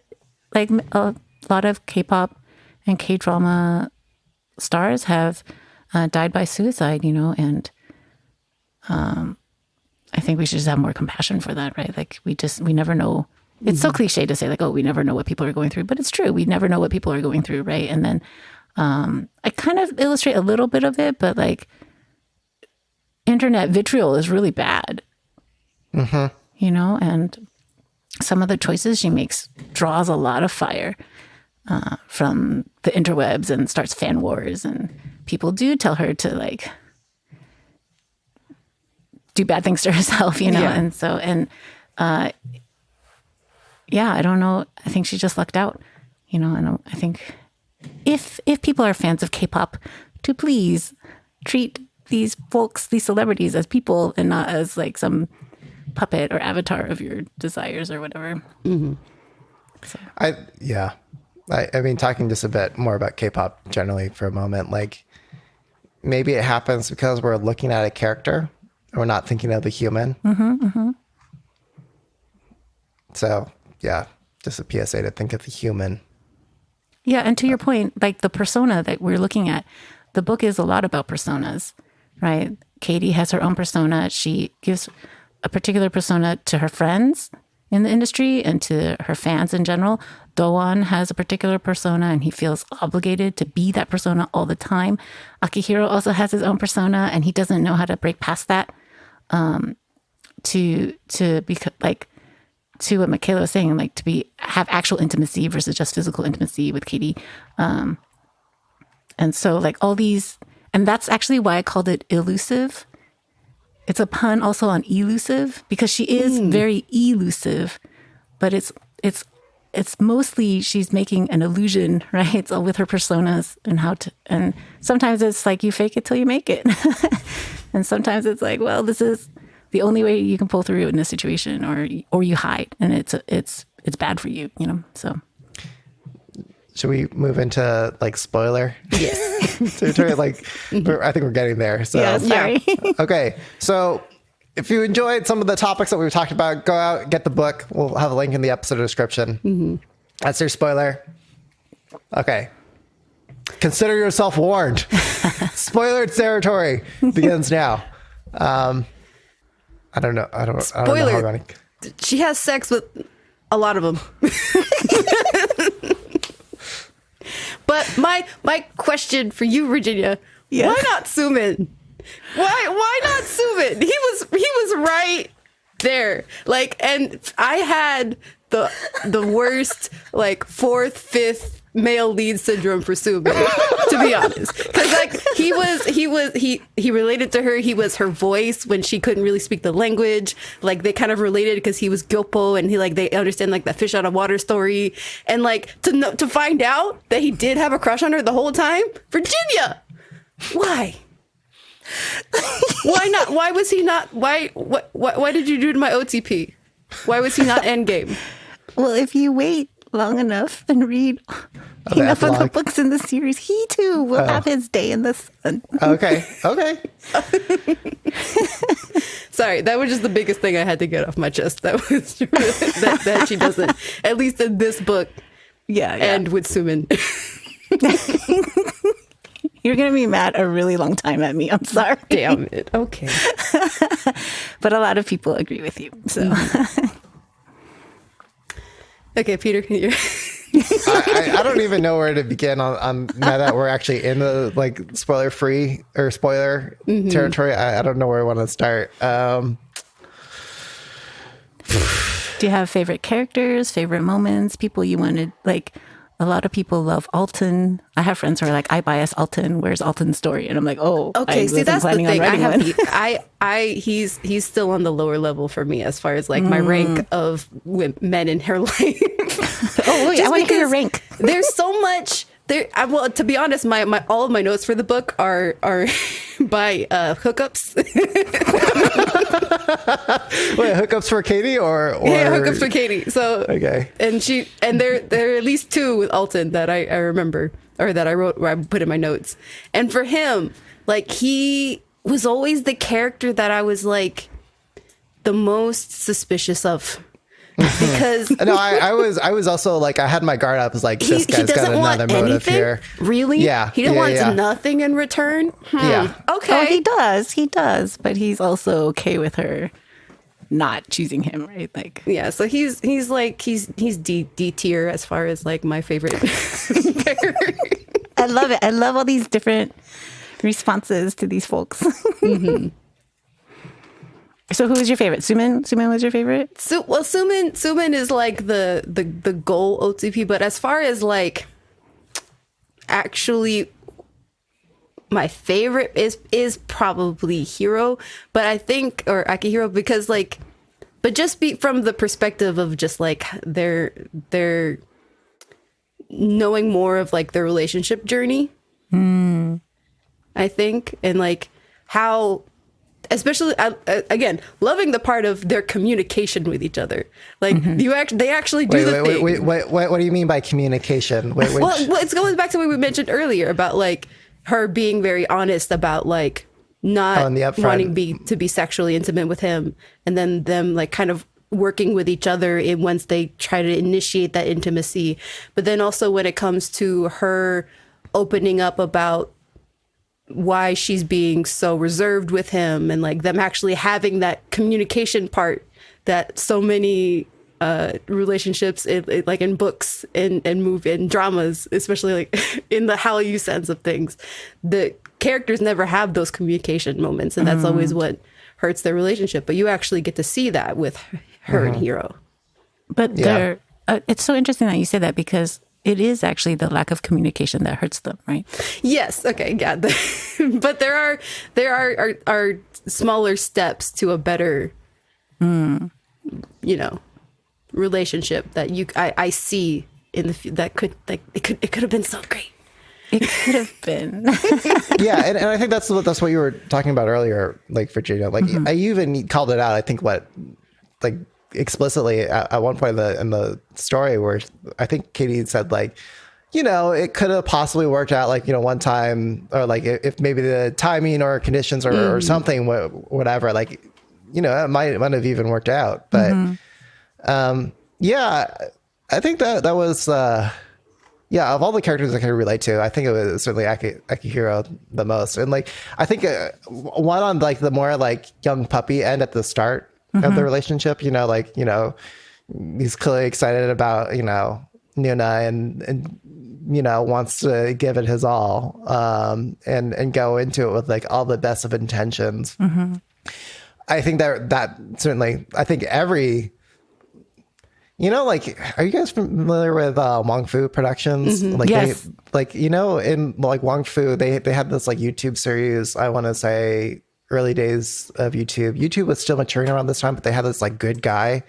like a lot of K-pop and K-drama stars have died by suicide, and I think we should just have more compassion for that, right? Like we never know. It's so cliche to say like, oh, we never know what people are going through, but it's true. We never know what people are going through, right? And then I kind of illustrate a little bit of it, but like internet vitriol is really bad, and some of the choices she makes draws a lot of fire from the interwebs and starts fan wars, and people do tell her to like do bad things to herself, and so, I don't know. I think she just lucked out, and I think if people are fans of K-pop, to please treat these folks, these celebrities as people and not as like some puppet or avatar of your desires or whatever. So. I mean, talking just a bit more about K-pop generally for a moment, like maybe it happens because we're looking at a character and we're not thinking of the human. So yeah, just a PSA to think of the human. Yeah. And to your point, like the persona that we're looking at, the book is a lot about personas, right? Katie has her own persona. She gives a particular persona to her friends in the industry and to her fans in general. Doan has a particular persona and he feels obligated to be that persona all the time. Akihiro also has his own persona and he doesn't know how to break past that. To be like, to what Michaela was saying, like to have actual intimacy versus just physical intimacy with Katie. And so like all these, and that's actually why I called it Illusive. It's a pun also on elusive because she is very elusive, but it's mostly she's making an illusion, right? It's all with her personas and sometimes it's like you fake it till you make it. And sometimes it's like, well, this is the only way you can pull through in this situation, or you hide, and it's bad for you, so. Should we move into like spoiler? Yes. territory? Like, I think we're getting there. So Yeah, sorry. Okay. So if you enjoyed some of the topics that we've talked about, go out, get the book. We'll have a link in the episode description. That's your spoiler. Okay. Consider yourself warned. Spoiler territory begins now. I don't know. I don't know Spoiler. how many. She has sex with a lot of them. But my question for you, Virginia, Yeah. why not Sumin? Why not Sumin? He was right there. Like, and I had the worst like fourth, fifth male lead syndrome for Sumin, to be honest. Because like he related to her. He was her voice when she couldn't really speak the language. Like they kind of related because he was Gyopo and they understand like that fish out of water story. And like to find out that he did have a crush on her the whole time, Virginia. Why? Why not? Why was he not? Why did you do to my OTP? Why was he not endgame? Well, if you wait long enough and read enough of the epilogue. books in the series, he too will have his day in the sun. Okay. Sorry, that was just the biggest thing I had to get off my chest. That was that she doesn't, at least in this book, Yeah. end with Sumin. You're going to be mad a really long time at me. I'm sorry. Damn it. Okay. But a lot of people agree with you. So Okay, Peter, I don't even know where to begin on now that we're actually in the like spoiler free or spoiler territory. I don't know where I want to start. do you have favorite characters, favorite moments, people you wanted? Like, a lot of people love Alton. I have friends who are like, I bias Alton. Where's Alton's story? And I'm like, oh, okay. See, that's the thing. He's still on the lower level for me as far as like my rank of men in her life. Oh, wait, I want to hear your rank. There's so much there. Well, to be honest, my all of my notes for the book are by hookups. Wait, hookups for Katie or Yeah, hookups for Katie. So okay, and there are at least two with Alton that I remember or that I wrote where I put in my notes. And for him, like he was always the character that I was like the most suspicious of. Because no, I was also like I had my guard up. I was like, this guy's got another motive here. Really? Yeah. He wants nothing in return. Yeah. Okay. Oh, he does, but he's also okay with her not choosing him, right? Like, Yeah. So he's D tier as far as like my favorite character. I love it. I love all these different responses to these folks. Mm-hmm. So who was your favorite? Sumin? Sumin was your favorite? Sumin is like the goal OTP, but as far as like actually my favorite is probably Hiro, but I think or Akihiro because like but just be from the perspective of just like their knowing more of like their relationship journey. I think and like how especially again loving the part of their communication with each other like they actually do the thing. Wait, what do you mean by communication? Well, it's going back to what we mentioned earlier about like her being very honest about like not wanting to be sexually intimate with him and then them like kind of working with each other once they try to initiate that intimacy, but then also when it comes to her opening up about why she's being so reserved with him and like them actually having that communication part that so many relationships like in books and movie and dramas, especially like in the Hallyu sense of things, the characters never have those communication moments and that's always what hurts their relationship, but you actually get to see that with her and Hiro. But it's so interesting that you say that because it is actually the lack of communication that hurts them, right? Yes. Okay. Yeah. But there are smaller steps to a better, relationship that I see in the that could like it could have been so great. It could have been. Yeah, and I think that's what you were talking about earlier, like Virginia. Like I even called it out. I think explicitly at one point in the story where I think Katie said like, it could have possibly worked out like one time or like if maybe the timing or conditions or something whatever like it might have even worked out. But yeah, I think that was yeah, of all the characters I can relate to, I think it was certainly Akihiro the most. And like, I think one on like the more like young puppy end at the start of the relationship, like, he's clearly excited about, Nuna and wants to give it his all, and go into it with like all the best of intentions. I think that certainly, I think every, like, are you guys familiar with Wong Fu Productions? Like, Yes. in like Wong Fu, they had this like YouTube series, I want to say early days of YouTube. YouTube was still maturing around this time, but they had this like Good Guy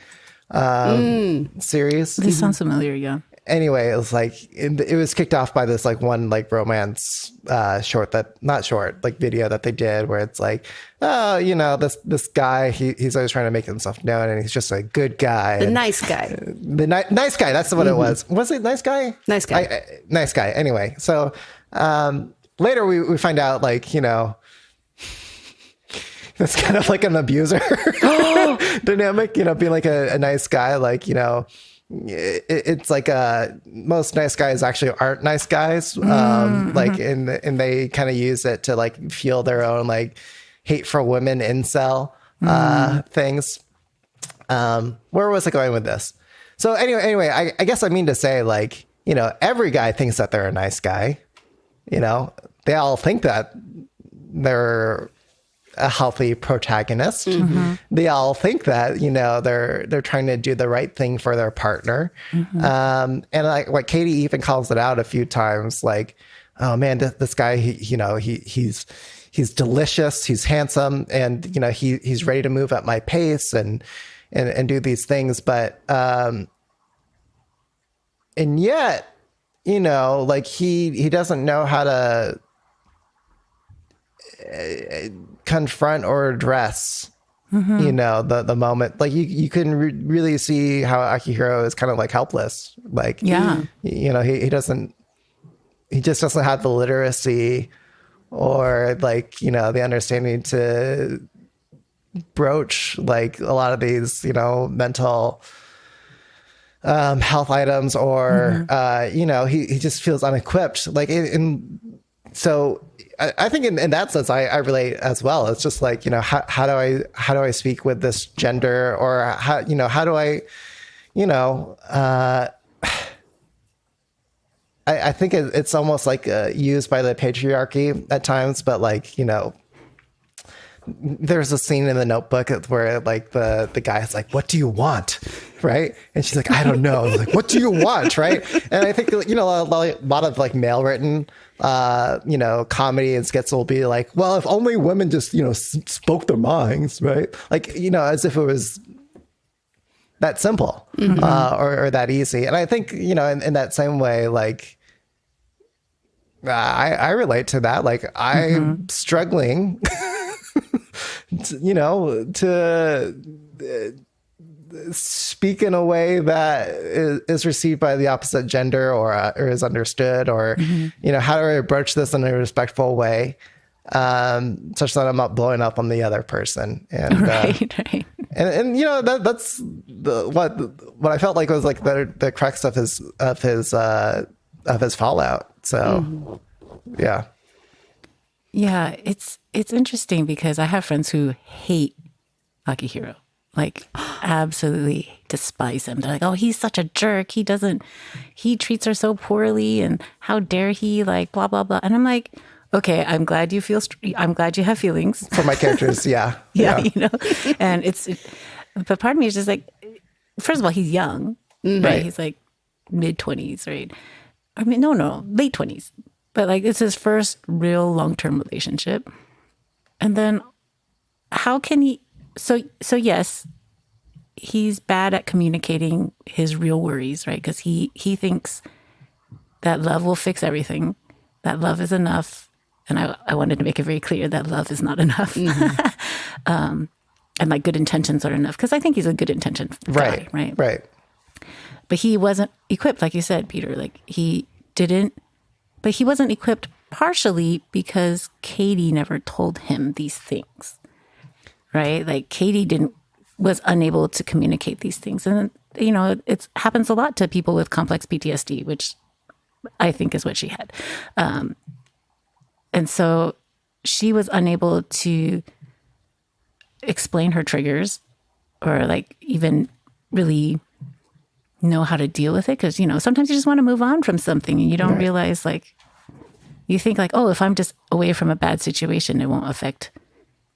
series. This sounds familiar, yeah. Anyway, it was like, it was kicked off by this like one like romance video that they did, where it's like, oh, this guy, he's always trying to make himself known, and he's just a good guy. The nice guy. The nice guy. That's what it was. Was it nice guy? Nice guy. Nice guy. Anyway, so later we find out like, it's kind of like an abuser dynamic, being like a nice guy, like, it's like most nice guys actually aren't nice guys, like, and they kind of use it to like fuel their own like hate for women incel things. Where was I going with this? So anyway, I guess I mean to say, like, every guy thinks that they're a nice guy. They all think that they're a healthy protagonist. They all think that, they're trying to do the right thing for their partner. And like what Katie even calls it out a few times, like, oh man, this guy, he's delicious, he's handsome, and he's ready to move at my pace and do these things. But and yet, like he doesn't know how to confront or address the moment. Like you can really see how Akihiro is kind of like helpless, like, he just doesn't have the literacy or like the understanding to broach like a lot of these mental health items, or he just feels unequipped, like so I think in that sense, I relate as well. It's just like, how do I speak with this gender, or how do I, I think it's almost like used by the patriarchy at times, but like, there's a scene in The Notebook where like the guy is like, what do you want? Right. And she's like, I don't know. Like, what do you want? Right. And I think, a lot of like male written, comedy and skits will be like, well, if only women just, spoke their minds. Right. Like, as if it was that simple, or that easy. And I think, in that same way, like, I relate to that. Like, I'm struggling, to speak in a way that is received by the opposite gender, or is understood, or how do I approach this in a respectful way, such that I'm not blowing up on the other person. And Right. and that's what I felt like was like the crux of his fallout. So Yeah, it's interesting because I have friends who hate Akihiro, like absolutely despise him. They're like, oh, he's such a jerk. He treats her so poorly, and how dare he, like, blah, blah, blah. And I'm like, okay, I'm glad you have feelings for my characters. Yeah. And but part of me is just like, first of all, he's young, right? He's like mid-20s, right? I mean, no, late 20s. But like, it's his first real long-term relationship. And then how can he, so yes, he's bad at communicating his real worries, right? Because he thinks that love will fix everything, that love is enough. And I wanted to make it very clear that love is not enough. And like good intentions are enough. Because I think he's a good intention guy, right? Right. But he wasn't equipped, like you said, Peter. Like but he wasn't equipped partially because Katie never told him these things, right? Like Katie was unable to communicate these things. And, it happens a lot to people with complex PTSD, which I think is what she had. And so she was unable to explain her triggers or like even really know how to deal with it. Because, you know, sometimes you just want to move on from something and you don't realize, like, you think like, oh, if I'm just away from a bad situation, it won't affect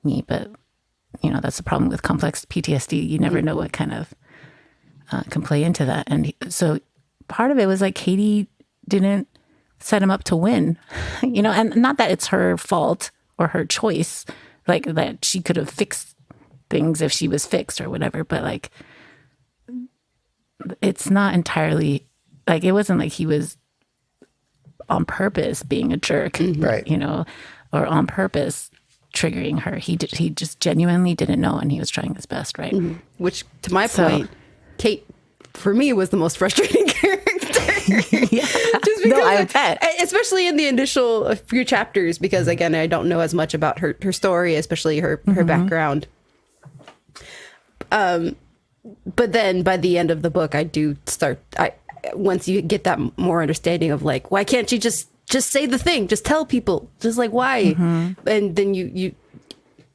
me. But, you know, that's the problem with complex PTSD. You never know what kind of can play into that. And so part of it was like Katie didn't set him up to win, you know, and not that it's her fault or her choice, like that she could have fixed things if she was fixed or whatever, but like it's not entirely like, it wasn't like he was on purpose being a jerk, Right. you know, or on purpose triggering her. He just genuinely didn't know, and he was trying his best, right? Which, to my point, Kate, for me, was the most frustrating character. Yeah. Just because, No, I bet. especially in the initial few chapters, because again, I don't know as much about her story, especially her background. But then by the end of the book, I do start. Once you get that more understanding of like, why can't you just say the thing, just tell people, just like why, and then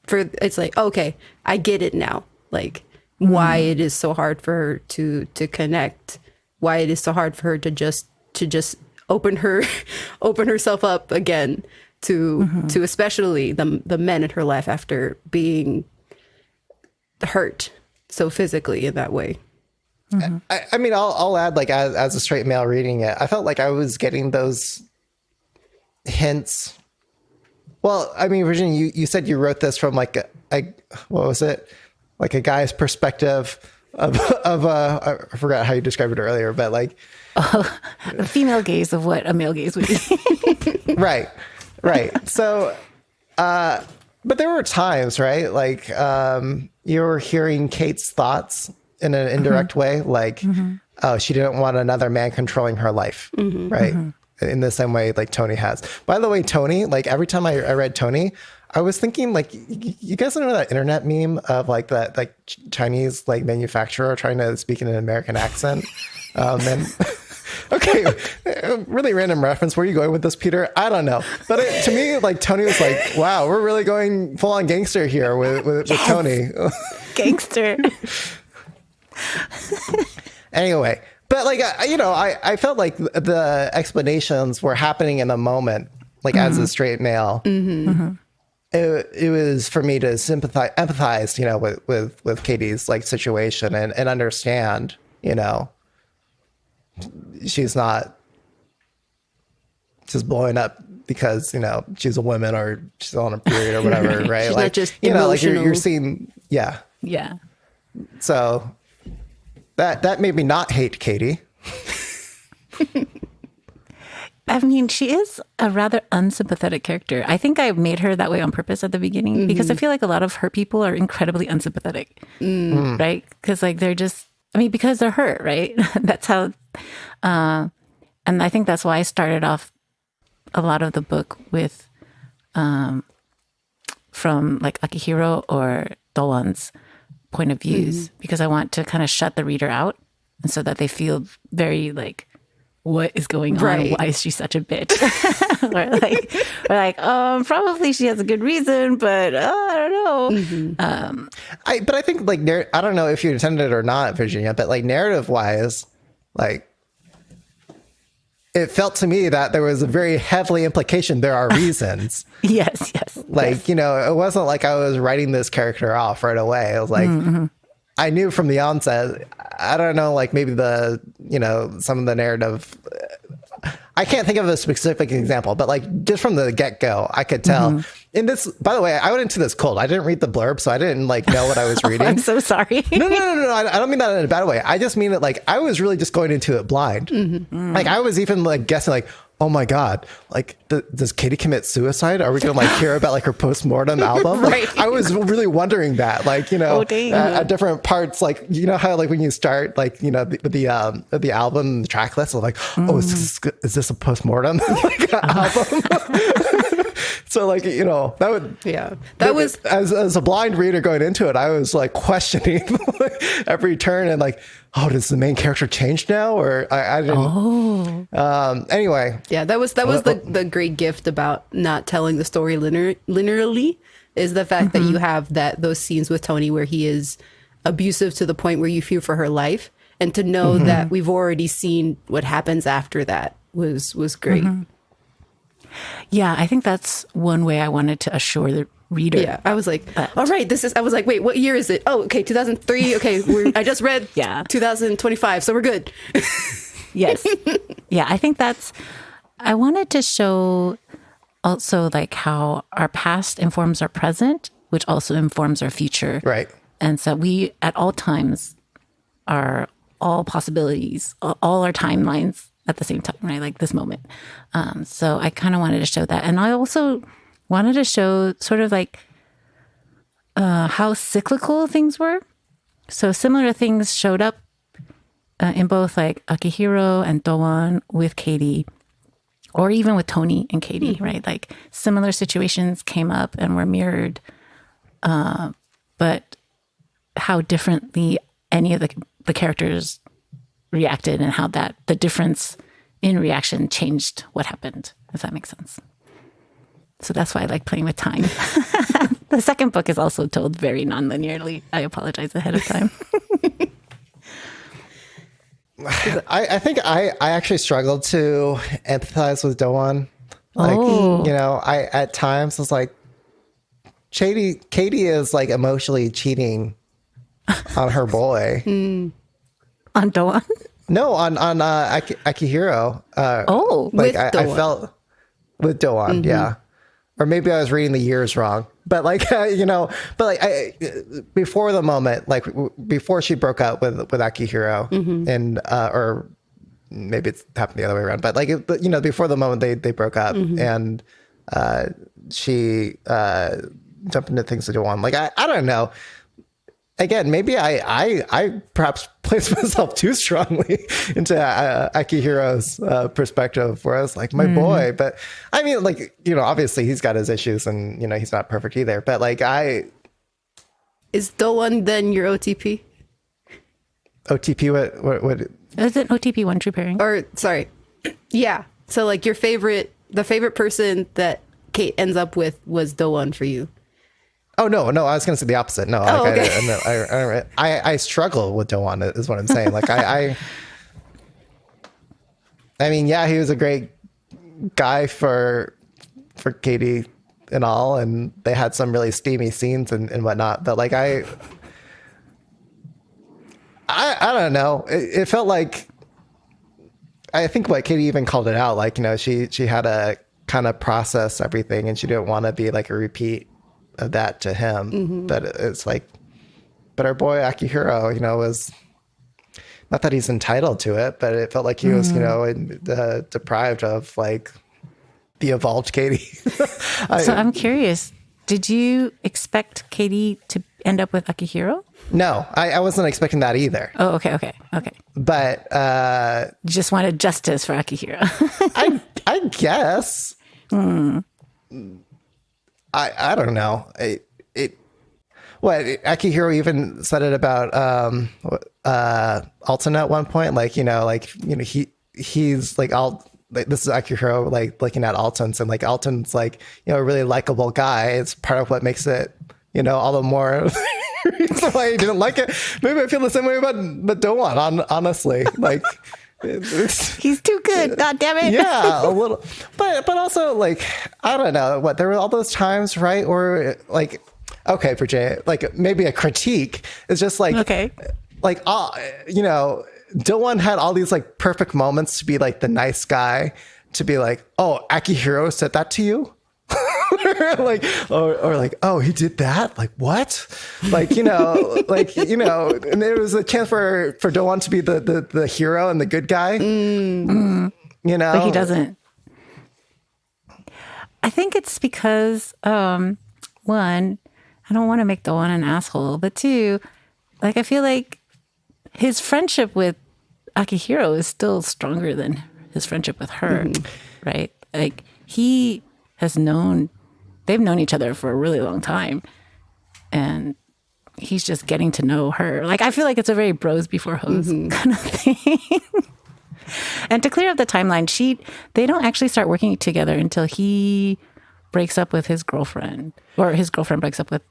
it's like, okay, I get it now, like why it is so hard for her to connect, why it is so hard for her to just open herself up again to especially the men in her life after being hurt so physically in that way. I mean, I'll add, like, as a straight male reading it, I felt like I was getting those hints. Well, I mean, Virginia, you said you wrote this from like what was it? Like a guy's perspective of I forgot how you described it earlier, but like The female gaze of what a male gaze would be. Right. So, but there were times, right? Like, you were hearing Kate's thoughts in an indirect way, like, oh, she didn't want another man controlling her life, right? In the same way, like Tony has. By the way, Tony, like every time I read Tony, I was thinking, like, you guys know that internet meme of like that, like Chinese like manufacturer trying to speak in an American accent, and okay, really random reference. Where are you going with this, Peter? I don't know. But to me, like, Tony was like, wow, we're really going full on gangster here with Tony. Gangster. Anyway, but like, I felt like the explanations were happening in the moment, like as a straight male. It was for me to empathize, with Katie's like situation and understand, she's not just blowing up because, she's a woman or she's on a period or whatever, right? She's like, not just like you're emotional. seeing, yeah. Yeah. So that made me not hate Katie. I mean, she is a rather unsympathetic character. I think I made her that way on purpose at the beginning because I feel like a lot of hurt people are incredibly unsympathetic, right? Because like they're just, because they're hurt, right? That's how, and I think that's why I started off a lot of the book with, from like Akihiro or Doan's point of views, because I want to kind of shut the reader out, and so that they feel very like, what is going on? Right. Why is she such a bitch? or like, probably she has a good reason, but I don't know. But I think like, I don't know if you intended it or not, Virginia, but like narrative wise, like it felt to me that there was a very heavily implication. There are reasons. Yes. Like, it wasn't like I was writing this character off right away. It was like, I knew from the onset, I don't know, like maybe some of the narrative, I can't think of a specific example, but like just from the get-go, I could tell. In this, by the way, I went into this cold. I didn't read the blurb, so I didn't like know what I was reading. I'm so sorry. No. I don't mean that in a bad way. I just mean that like I was really just going into it blind. Like I was even like guessing like, oh my God, like does Katie commit suicide? Are we going to like hear about like her postmortem album? Like, Right. I was really wondering that, like, at different parts, like, how like when you start like, the album, the track list, I'm like, oh, is this a postmortem like album? So like, that would, Yeah. That was as a blind reader going into it, I was like questioning every turn and like, oh, does the main character change now? Or I didn't. Anyway. Yeah, that was the great gift about not telling the story linearly is the fact that you have those scenes with Tony where he is abusive to the point where you fear for her life, and to know that we've already seen what happens after that was great. Yeah, I think that's one way I wanted to assure the reader. Yeah, I was like, all right, I was like, wait, what year is it? Oh, okay, 2003. Okay, I just read 2025, so we're good. Yes. Yeah, I think I wanted to show also like how our past informs our present, which also informs our future. Right. And so we, at all times, are all possibilities, all our timelines at the same time, right? Like this moment. So I kind of wanted to show that. And I also wanted to show sort of like how cyclical things were. So similar things showed up in both like Akihiro and Doan with Katie, or even with Tony and Katie, right? Like similar situations came up and were mirrored, but how differently any of the characters reacted and how the difference in reaction changed what happened, if that makes sense. So that's why I like playing with time. The second book is also told very non-linearly. I apologize ahead of time. I think I actually struggled to empathize with Doan. Like, I at times was like, Katie is like emotionally cheating on her boy. On Doan? No, on Akihiro. With I Doan. felt with Doan, yeah. Or maybe I was reading the years wrong. But like, before the moment, like before she broke up with Akihiro, and or maybe it's happened the other way around. But like, before the moment they broke up, and she jumped into things with Doan. Like I don't know. Again, maybe I perhaps placed myself too strongly into Akihiro's perspective, where I was like, my boy. But I mean, like, obviously he's got his issues and, he's not perfect either. But like, Is Doan then your OTP? OTP, what? Is it OTP one true pairing? Or, sorry. Yeah. So like the favorite person that Kate ends up with was Doan for you. Oh, no, I was going to say the opposite. No, okay. I struggle with Doan is what I'm saying. Like I mean, yeah, he was a great guy for Katie and all, and they had some really steamy scenes and whatnot. But like, I don't know. It felt like, I think what Katie even called it out, like, she had to kind of process everything, and she didn't want to be like a repeat of that to him. But it's like, but our boy Akihiro, was, not that he's entitled to it, but it felt like he was, deprived of like the evolved Katie. So I'm curious, did you expect Katie to end up with Akihiro? No, I wasn't expecting that either. Oh, okay. But You just wanted justice for Akihiro. I guess. I don't know. Akihiro even said it about Alton at one point. Like, he's like, this is Akihiro, like looking at Alton's, and like Alton's like, a really likable guy. It's part of what makes it, all the more reason why he didn't like it. Maybe I feel the same way about Doan, honestly. Like, He's too good. God damn it. Yeah, a little, but also like, I don't know what, there were all those times, right? Or like, okay, Virginia, like maybe a critique is just like, Okay. like, Doan had all these like perfect moments to be like the nice guy, to be like, oh, Akihiro said that to you. Like, or like, oh, he did that? Like, what? Like, and there was a chance for Doan to be the hero and the good guy. But he doesn't. I think it's because, one, I don't want to make Doan an asshole, but two, like, I feel like his friendship with Akihiro is still stronger than his friendship with her, right? Like, he has known they've known each other for a really long time. And he's just getting to know her. Like, I feel like it's a very bros before hoes kind of thing. And to clear up the timeline, they don't actually start working together until he breaks up with his girlfriend, or his girlfriend breaks up with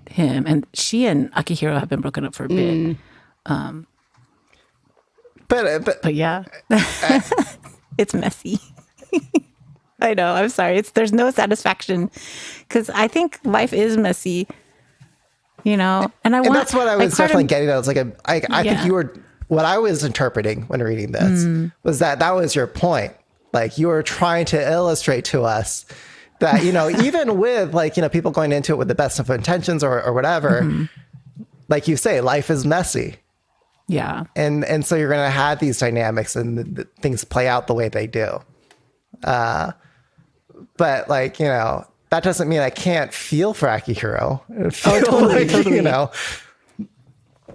him. And she and Akihiro have been broken up for a bit. But yeah, it's messy. I know. I'm sorry. There's no satisfaction because I think life is messy, you know. And that's what I was definitely getting at. It's like I think you were, what I was interpreting when reading this was that was your point. Like, you were trying to illustrate to us that, you know, even with, like, you know, people going into it with the best of intentions or whatever, like you say, life is messy. Yeah. And so you're going to have these dynamics and the things play out the way they do. But, like, you know, that doesn't mean I can't feel for Akihiro. Totally. You know,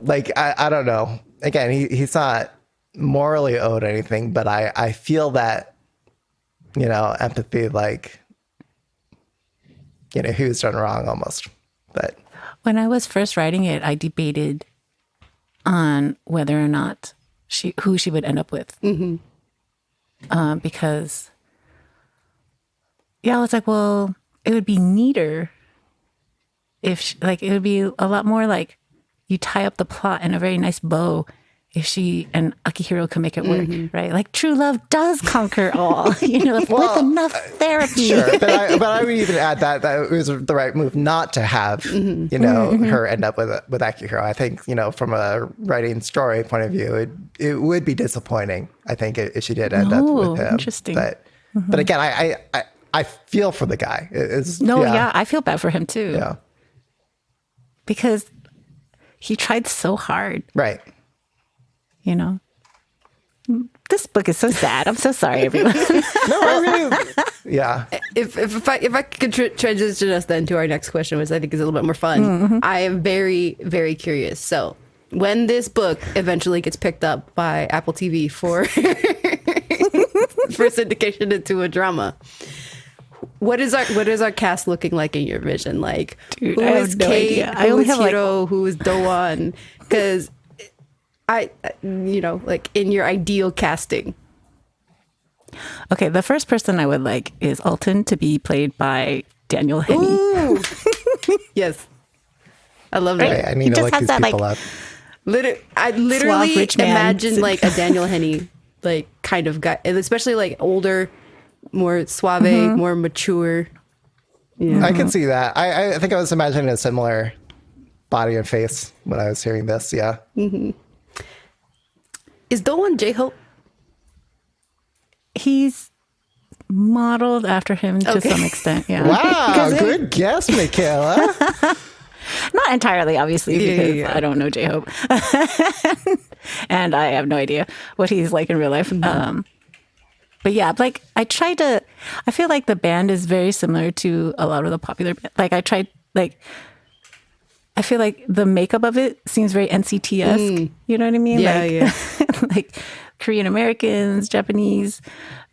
like, I don't know. Again, he's not morally owed anything, but I feel that, you know, empathy, like, you know, who's done wrong almost. But when I was first writing it, I debated on whether or not who she would end up with. Because, yeah, I was like, well, it would be neater if, it would be a lot more like you tie up the plot in a very nice bow if she and Akihiro can make it work, right? Like, true love does conquer all, you know, with enough therapy. Sure, but I would even add that it was the right move not to have, you know, her end up with Akihiro. I think, you know, from a writing story point of view, it would be disappointing, I think, if she did end up with him. Interesting. But again, I feel for the guy. I feel bad for him too. Yeah. Because he tried so hard. Right. You know, this book is so sad. I'm so sorry, everyone. No, I really, yeah. If I could transition us then to our next question, which I think is a little bit more fun. I am very, very curious. So, when this book eventually gets picked up by Apple TV for syndication into a drama, what is our cast looking like in your vision? Like, Dude, who is Kate? Idea. Who is Hiro? Who is Doan? Because you know, like, in your ideal casting. Okay, the first person I would like is Alton to be played by Daniel Henney. Ooh. Yes. I love that. I need to look these people up. I literally Suave rich man. imagine, like, a Daniel Henney, like, kind of guy, and especially, like, older, more suave, more mature. Yeah. I can see that. I think I was imagining a similar body and face when I was hearing this. Yeah. Is Doan J-Hope? He's modeled after him to some extent. Yeah. Wow. Good guess, Michaela. Not entirely, obviously, because I don't know J-Hope. And I have no idea what he's like in real life. But yeah, like, I feel like the band is very similar to a lot of the popular band. Like, I feel like the makeup of it seems very NCT-esque. You know what I mean? Yeah. Like Korean Americans, Japanese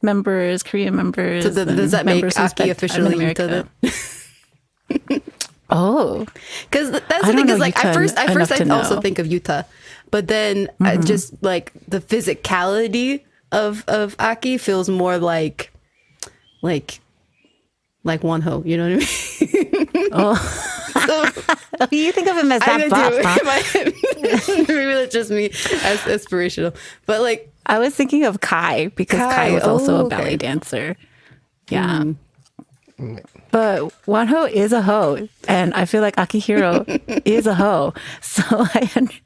members, Korean members. So does that make Aki officially Yuta then? Oh. Because that's the thing is, like, at first I also think of Yuta. But then just, like, the physicality of Aki feels more like Wonho, you know what I mean? Oh. You think of him as that buff, huh? Maybe that's just me as aspirational. But, like, I was thinking of Kai because Kai was also a ballet dancer. Yeah. But Wonho is a hoe, and I feel like Akihiro is a hoe. So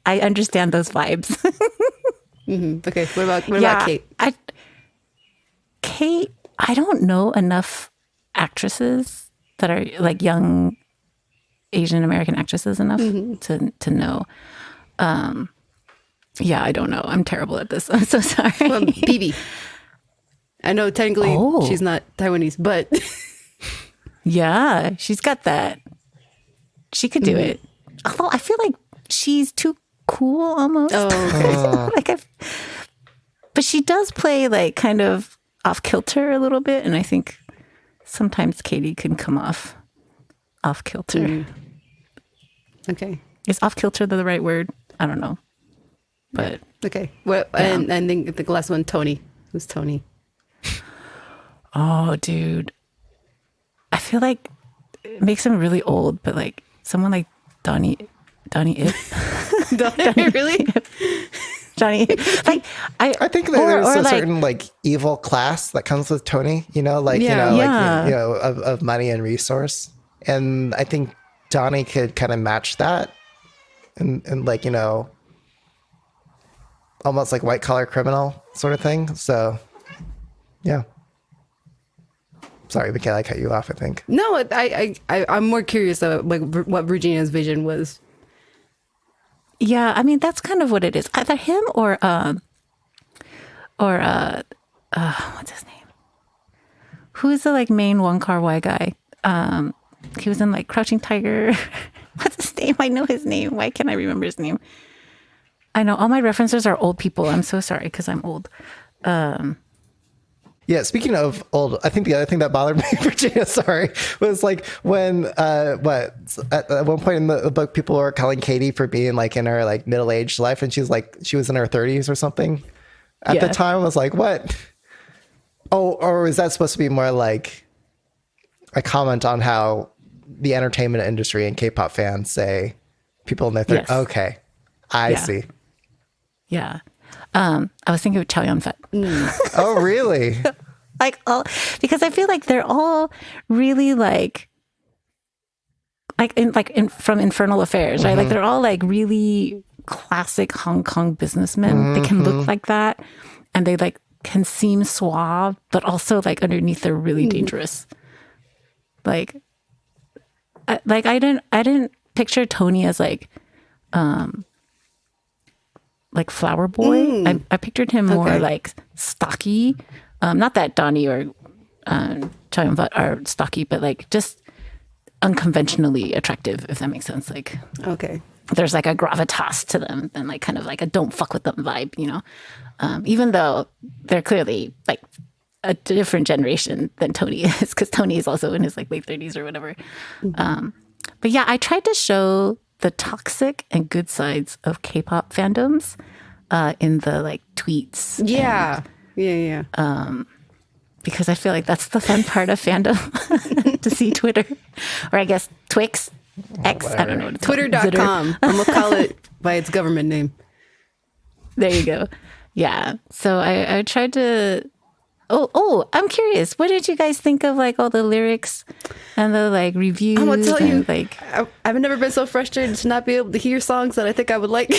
I understand those vibes. Okay, what about Kate? Kate, I don't know enough actresses that are, like, young Asian American actresses enough to know. Yeah, I don't know. I'm terrible at this. I'm so sorry. Well, Bibi. I know technically she's not Taiwanese, but yeah, she's got that. She could do it. Although I feel like she's too cool almost. But she does play, like, kind of off kilter a little bit, and I think sometimes Katie can come off off kilter. Okay. Is off kilter the right word? I don't know. But Okay. Well, and then the last one, Tony. Who's Tony? oh, dude, I feel like it makes him really old. But like someone like Donnie Ip. Really? Johnny, like I think that there's a certain like evil class that comes with Tony, like of money and resource, and I think Donnie could kind of match that, and like almost like white collar criminal sort of thing. So, yeah. Sorry, Michaela, I cut you off. I think. No, I'm more curious about like what Virginia's vision was. Yeah, I mean that's kind of what it is. Either him or what's his name? Who's the like main one car Y guy? He was in like Crouching Tiger. What's his name? I know his name. Why can't I remember his name? I know all my references are old people. I'm so sorry because I'm old. Yeah, speaking of old, I think the other thing that bothered me, Virginia, sorry, was like when at one point in the book, people were calling Katie for being like in her like middle-aged life, and she was in her 30s or something. At the time, I was like, what? Oh, or is that supposed to be more like a comment on how the entertainment industry and K-pop fans say people in their 30s? Yes. Okay, I see. Yeah. I was thinking of Chow Yun-fat. Oh, really? Because I feel like they're all really from Infernal Affairs, right? Like they're all like really classic Hong Kong businessmen. They can look like that, and they like can seem suave, but also like underneath they're really dangerous. I didn't picture Tony as like flower boy. I pictured him more like stocky. Not that Donnie or Chow Yun-fat are stocky, but like just unconventionally attractive, if that makes sense. Like, Okay. there's like a gravitas to them and like kind of like a don't fuck with them vibe, even though they're clearly like a different generation than Tony is, because Tony is also in his like late 30s or whatever. But yeah, I tried to show the toxic and good sides of K-pop fandoms in the like tweets. Yeah. Yeah. Because I feel like that's the fun part of fandom, to see Twitter, or I guess Twix, X, I don't know what it's called. Twitter.com. I'm going to call it by its government name. There you go. Yeah. So I tried to... Oh, I'm curious. What did you guys think of like all the lyrics and the like reviews? I'm going to tell you, like, I've never been so frustrated to not be able to hear songs that I think I would like.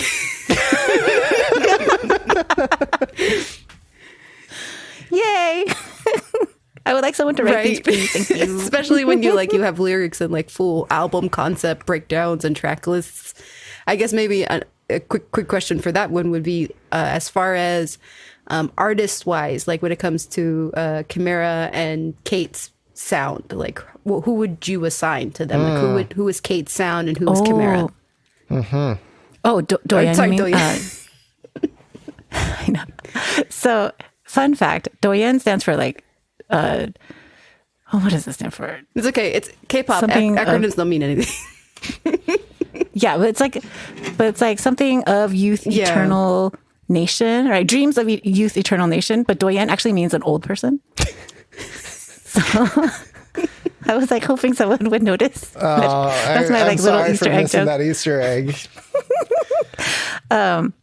yay! I would like someone to write these, please. Thank you. Especially when you have lyrics and like full album concept breakdowns and track lists. I guess maybe a quick question for that one would be as far as artist wise, like when it comes to Chimera and Kate's sound, like who would you assign to them? Like who is Kate's sound and who is Chimera? Oh, Doyen. Sorry, you mean? Doyen. I know. So, fun fact: Doyen stands for like, what does it stand for? It's okay. It's K-pop. Something Acronyms don't mean anything. Yeah, but it's like something of youth, eternal nation, right? Dreams of youth, eternal nation. But Doyen actually means an old person. So I was like hoping someone would notice. That's my like little Easter egg joke. That Easter egg. And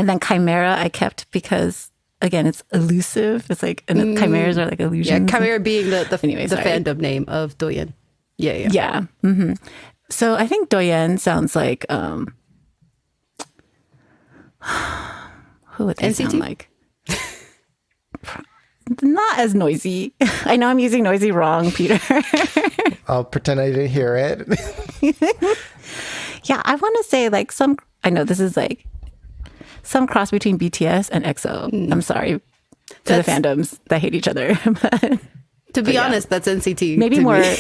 then Chimera I kept because again it's elusive. It's like and chimeras are like illusions. Yeah, Chimera being the Anyway, sorry. fandom name of Doyen. Yeah. Yeah. Mm-hmm. So I think Doyen sounds like who would they sound NCT? like? Not as noisy. I know I'm using noisy wrong, Peter. I'll pretend I didn't hear it. Yeah, I want to say like I know this is like some cross between BTS and EXO. I'm sorry to the fandoms that hate each other. To be honest, that's NCT. Maybe to more. me.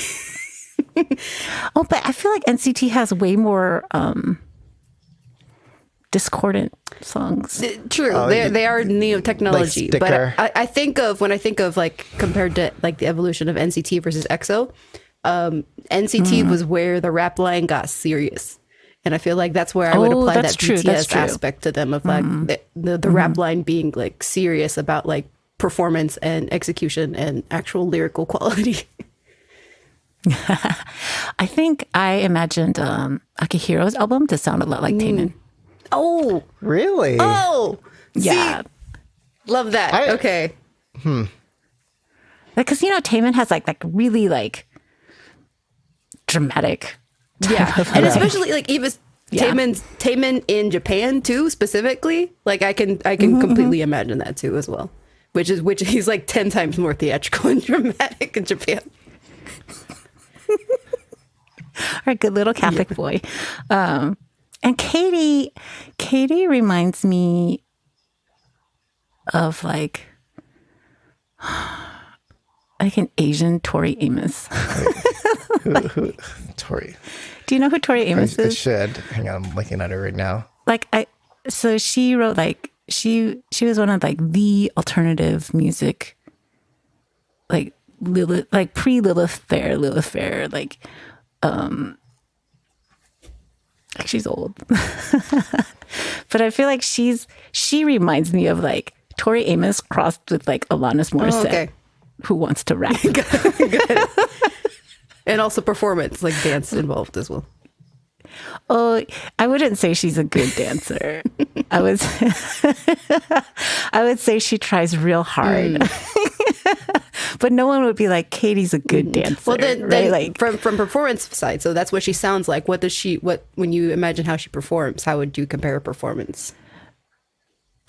Oh, but I feel like NCT has way more discordant songs. True, they are neo technology, Like but Sticker. I think of when I think of like compared to like the evolution of NCT versus EXO, NCT was where the rap line got serious. And I feel like that's where I would apply that that's true, that's BTS true. aspect to them of like the rap line being like serious about like performance and execution and actual lyrical quality. I think I imagined Akihiro's album to sound a lot like Taemin. Oh, Really? oh, Yeah. see? Love that. Okay. Because, Taemin has like really like dramatic. Yeah, and especially like even Yeah. Taemin in Japan too, specifically. Like I can completely imagine that too as well. Which he's like 10 times more theatrical and dramatic in Japan. Our good little Catholic boy. And Katie reminds me of like an Asian Tori Amos. Who? Tori. Do you know who Tori Amos I is? should. Hang on, I'm looking at her right now. So she wrote like she was one of like the alternative music, like Lilith, like pre Lilith Fair, like she's old, but I feel like she reminds me of like Tori Amos crossed with like Alanis Morissette, okay. who wants to rap. Good. And also performance, like dance involved as well. Oh, I wouldn't say she's a good dancer. I would say she tries real hard. But no one would be like, Katie's a good dancer. Well, then right? Like from performance side, so that's what she sounds like. What when you imagine how she performs, how would you compare her performance?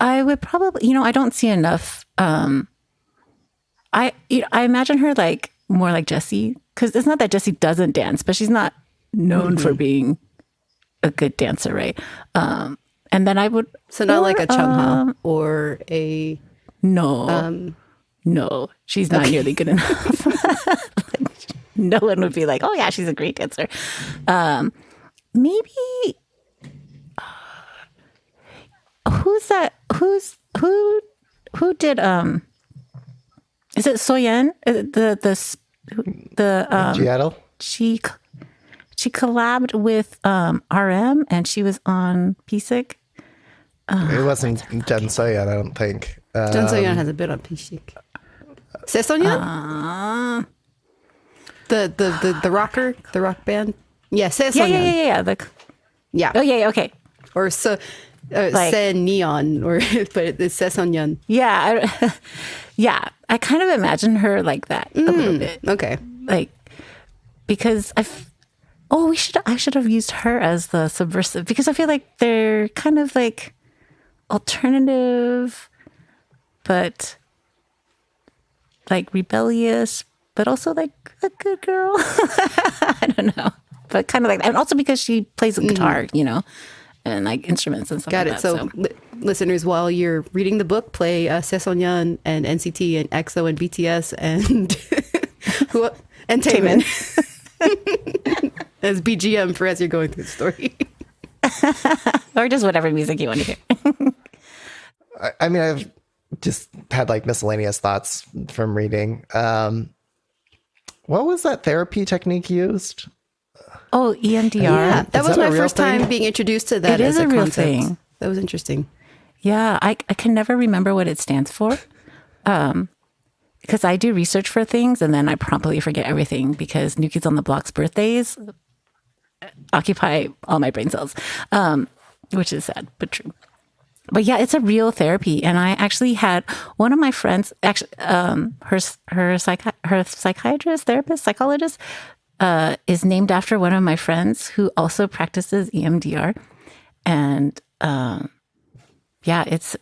I would probably, I don't see enough. I imagine her like more like Jessie, because it's not that Jessie doesn't dance, but she's not known for being a good dancer, right? And then I would Not like a Chungha or a no, she's not nearly good enough. No one would be like, oh yeah, she's a great dancer. Maybe who's that? Who did is it Soyeon? Seattle? She collabed with RM and she was on PSIC. It wasn't Jen Soyeon, I don't think. Jun So-yeon has a bit on P-Chic. Sesonyeon? The rocker, the rock band? Yeah, Sesonyeon. Yeah. Yeah. Oh yeah, okay. Or so Like- Sen Neon, or but it's Sesonyeon. Yeah, I kind of imagine her like that a little bit. Okay. Like, because I should have used her as the subversive, because I feel like they're kind of like alternative, but like rebellious, but also like a good girl. I don't know, but kind of like, and also because she plays a guitar, and like instruments and stuff. Got like it. that, So, listeners, while you're reading the book, play Sesonyeon and NCT and EXO and BTS and and Taemin as BGM as you're going through the story. or just whatever music you want to hear. I mean, I've just had like miscellaneous thoughts from reading. What was that therapy technique used? Oh, EMDR. Yeah, that Is was that a my real first thing? time being introduced to that. It is as a real concept. thing. That was interesting. Yeah, I can never remember what it stands for, because I do research for things and then I promptly forget everything because New Kids on the Block's birthdays occupy all my brain cells, which is sad but true. But yeah, it's a real therapy, and I actually had one of my friends, actually, her psychiatrist, therapist, psychologist, is named after one of my friends who also practices EMDR, and yeah, it's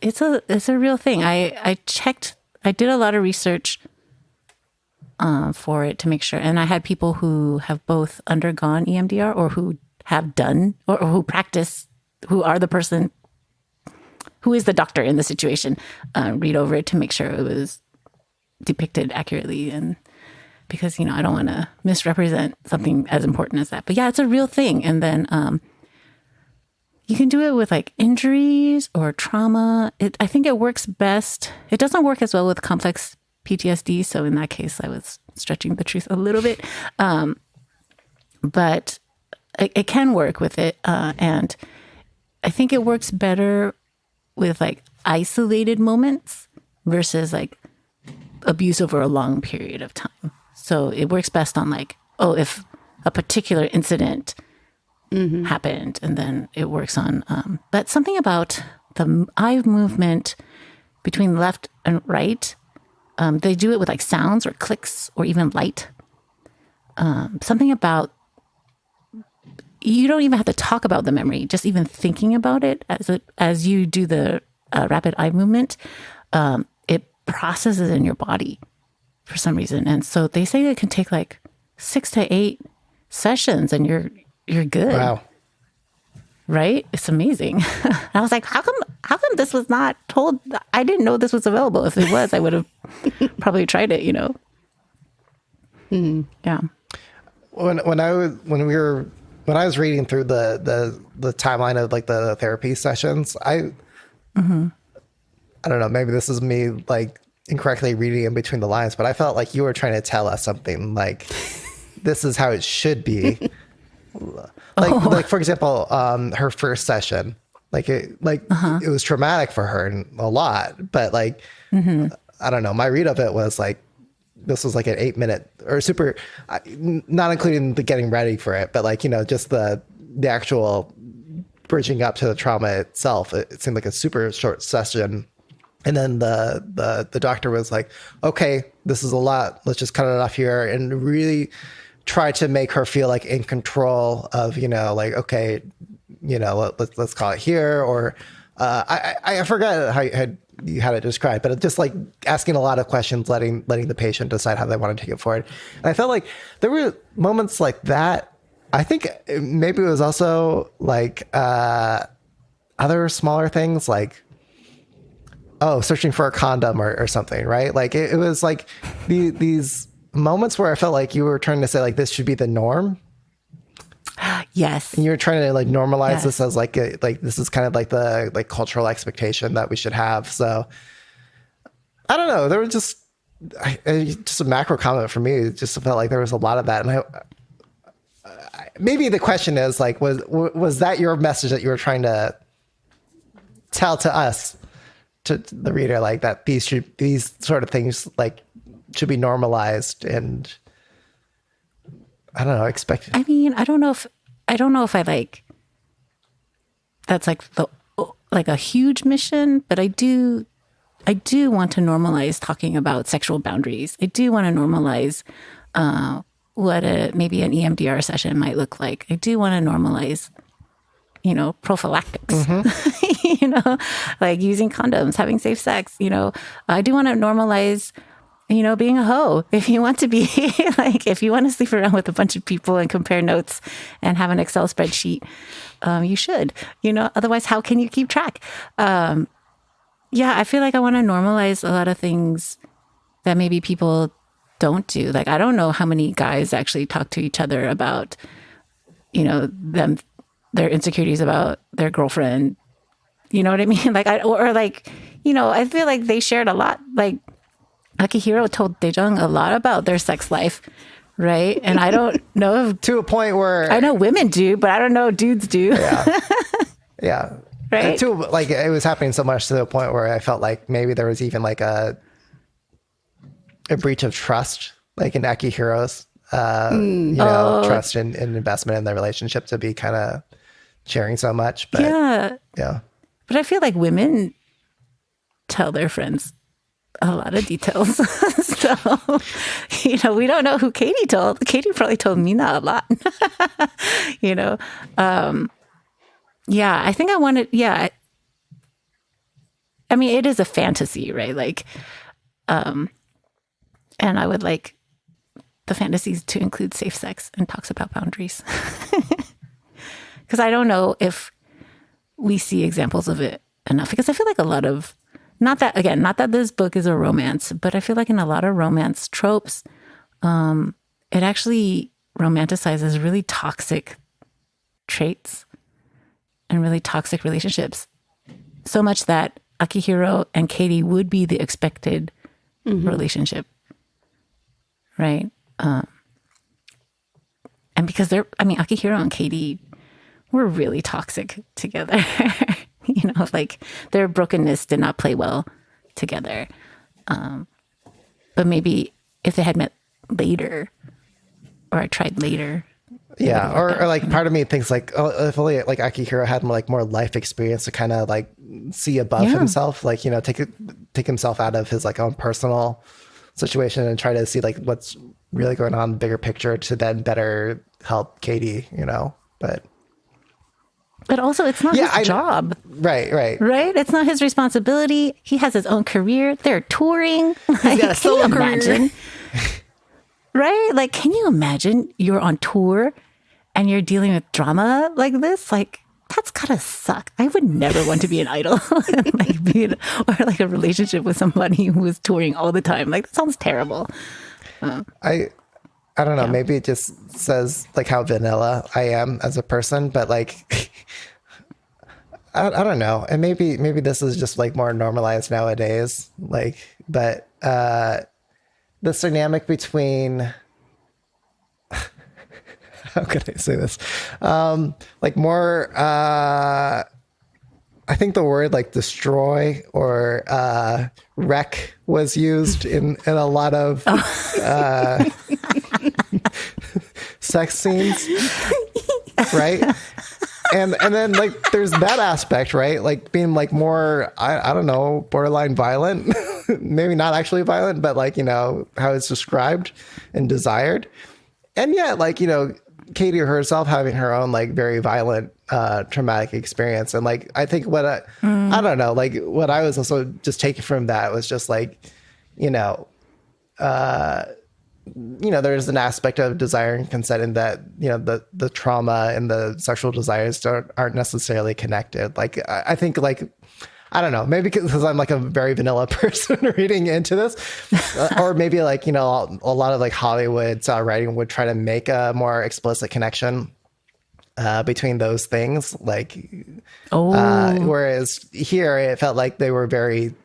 a real thing. I checked. I did a lot of research for it to make sure, and I had people who have both undergone EMDR or who have done or who practice, who are the person who is the doctor in the situation, read over it to make sure it was depicted accurately, and because I don't want to misrepresent something as important as that. But yeah, it's a real thing, and then you can do it with like injuries or trauma. I think it works best. It doesn't work as well with complex PTSD. So in that case, I was stretching the truth a little bit. But it can work with it. And I think it works better with like isolated moments versus like abuse over a long period of time. So it works best on like, oh, if a particular incident happened, and then it works on, but something about the eye movement between left and right, they do it with like sounds or clicks or even light. Something about, you don't even have to talk about the memory, just even thinking about it as you do the rapid eye movement, it processes in your body for some reason. And so they say it can take like 6 to 8 sessions and you're good. Wow. Right? It's amazing. I was like, how come this was not told? I didn't know this was available. If it was, I would have probably tried it, Yeah. When I was reading through the timeline of like the therapy sessions, I don't know, maybe this is me like incorrectly reading in between the lines, but I felt like you were trying to tell us something like this is how it should be. Like for example, her first session, it was traumatic for her and a lot, but like, I don't know, my read of it was like, this was like an 8-minute or super, not including the getting ready for it, but like, just the actual bridging up to the trauma itself. It seemed like a super short session. And then the doctor was like, okay, this is a lot. Let's just cut it off here, and really try to make her feel like in control of, like, okay, let's call it here. Or I forgot how you had it described, but it's just like asking a lot of questions, letting the patient decide how they want to take it forward. And I felt like there were moments like that. I think maybe it was also like other smaller things like, searching for a condom or something, right? Like it was like these moments where I felt like you were trying to say like, this should be the norm. Yes. And you were trying to like normalize Yes. this as like this is kind of like the like cultural expectation that we should have. So I don't know. There was just a macro comment for me. It just felt like there was a lot of that. And maybe the question is like, was that your message that you were trying to tell to us, to the reader, like that these sort of things like should be normalized and I don't know, expected. I mean, I don't know if I like, that's like a huge mission, but I do want to normalize talking about sexual boundaries. I do want to normalize what maybe an EMDR session might look like. I do want to normalize, prophylactics, like using condoms, having safe sex, I do want to normalize, being a hoe. If you want to be like, if you want to sleep around with a bunch of people and compare notes and have an Excel spreadsheet, you should, otherwise how can you keep track? I feel like I want to normalize a lot of things that maybe people don't do. Like, I don't know how many guys actually talk to each other about, their insecurities about their girlfriend. You know what I mean? Like, I feel like they shared a lot. Like, Akihiro told Daejung a lot about their sex life, right? And I don't know if To a point where I know women do, but I don't know dudes do. Yeah. Right? And too, like it was happening so much to the point where I felt like maybe there was even like a breach of trust, like in Akihiro's, trust and investment in the relationship to be kind of sharing so much. But yeah. But I feel like women tell their friends a lot of details. So, we don't know who Katie told. Katie probably told Mina a lot. I think I wanted, I mean, it is a fantasy, right? Like, and I would like the fantasies to include safe sex and talks about boundaries. Because I don't know if we see examples of it enough. Because I feel like a lot of, not that this book is a romance, but I feel like in a lot of romance tropes, it actually romanticizes really toxic traits and really toxic relationships. So much that Akihiro and Katie would be the expected relationship, right? And because Akihiro and Katie were really toxic together. Like their brokenness did not play well together. But maybe if they had met later, or I tried later. Yeah, or like part of me thinks like, oh, if only like Akihiro had more life experience to kind of like see above himself, like take himself out of his like own personal situation and try to see like what's really going on in the bigger picture to then better help Katie, But also, it's not his job. Right. It's not his responsibility. He has his own career. They're touring. He's got a solo career. Right? Like, can you imagine you're on tour and you're dealing with drama like this? Like, that's gotta suck. I would never want to be an idol, or like a relationship with somebody who is touring all the time. Like, that sounds terrible. I don't know. Yeah. Maybe it just says like how vanilla I am as a person, but like, I don't know. And maybe this is just like more normalized nowadays. Like, but this dynamic between, how could I say this? Like more, I think the word like destroy or wreck was used in a lot of sex scenes, right? And then like there's that aspect, right? Like being like more, I don't know, borderline violent, maybe not actually violent, but like, how it's described and desired. And yet like, Katie herself having her own like very violent traumatic experience. And like, I think what I don't know, like what I was also just taking from that was just like, there's an aspect of desire and consent in that, the trauma and the sexual desires aren't necessarily connected. Like, I think like, I don't know, maybe because I'm like a very vanilla person reading into this, or maybe like, a lot of like Hollywood style writing would try to make a more explicit connection between those things. Like, whereas here it felt like they were very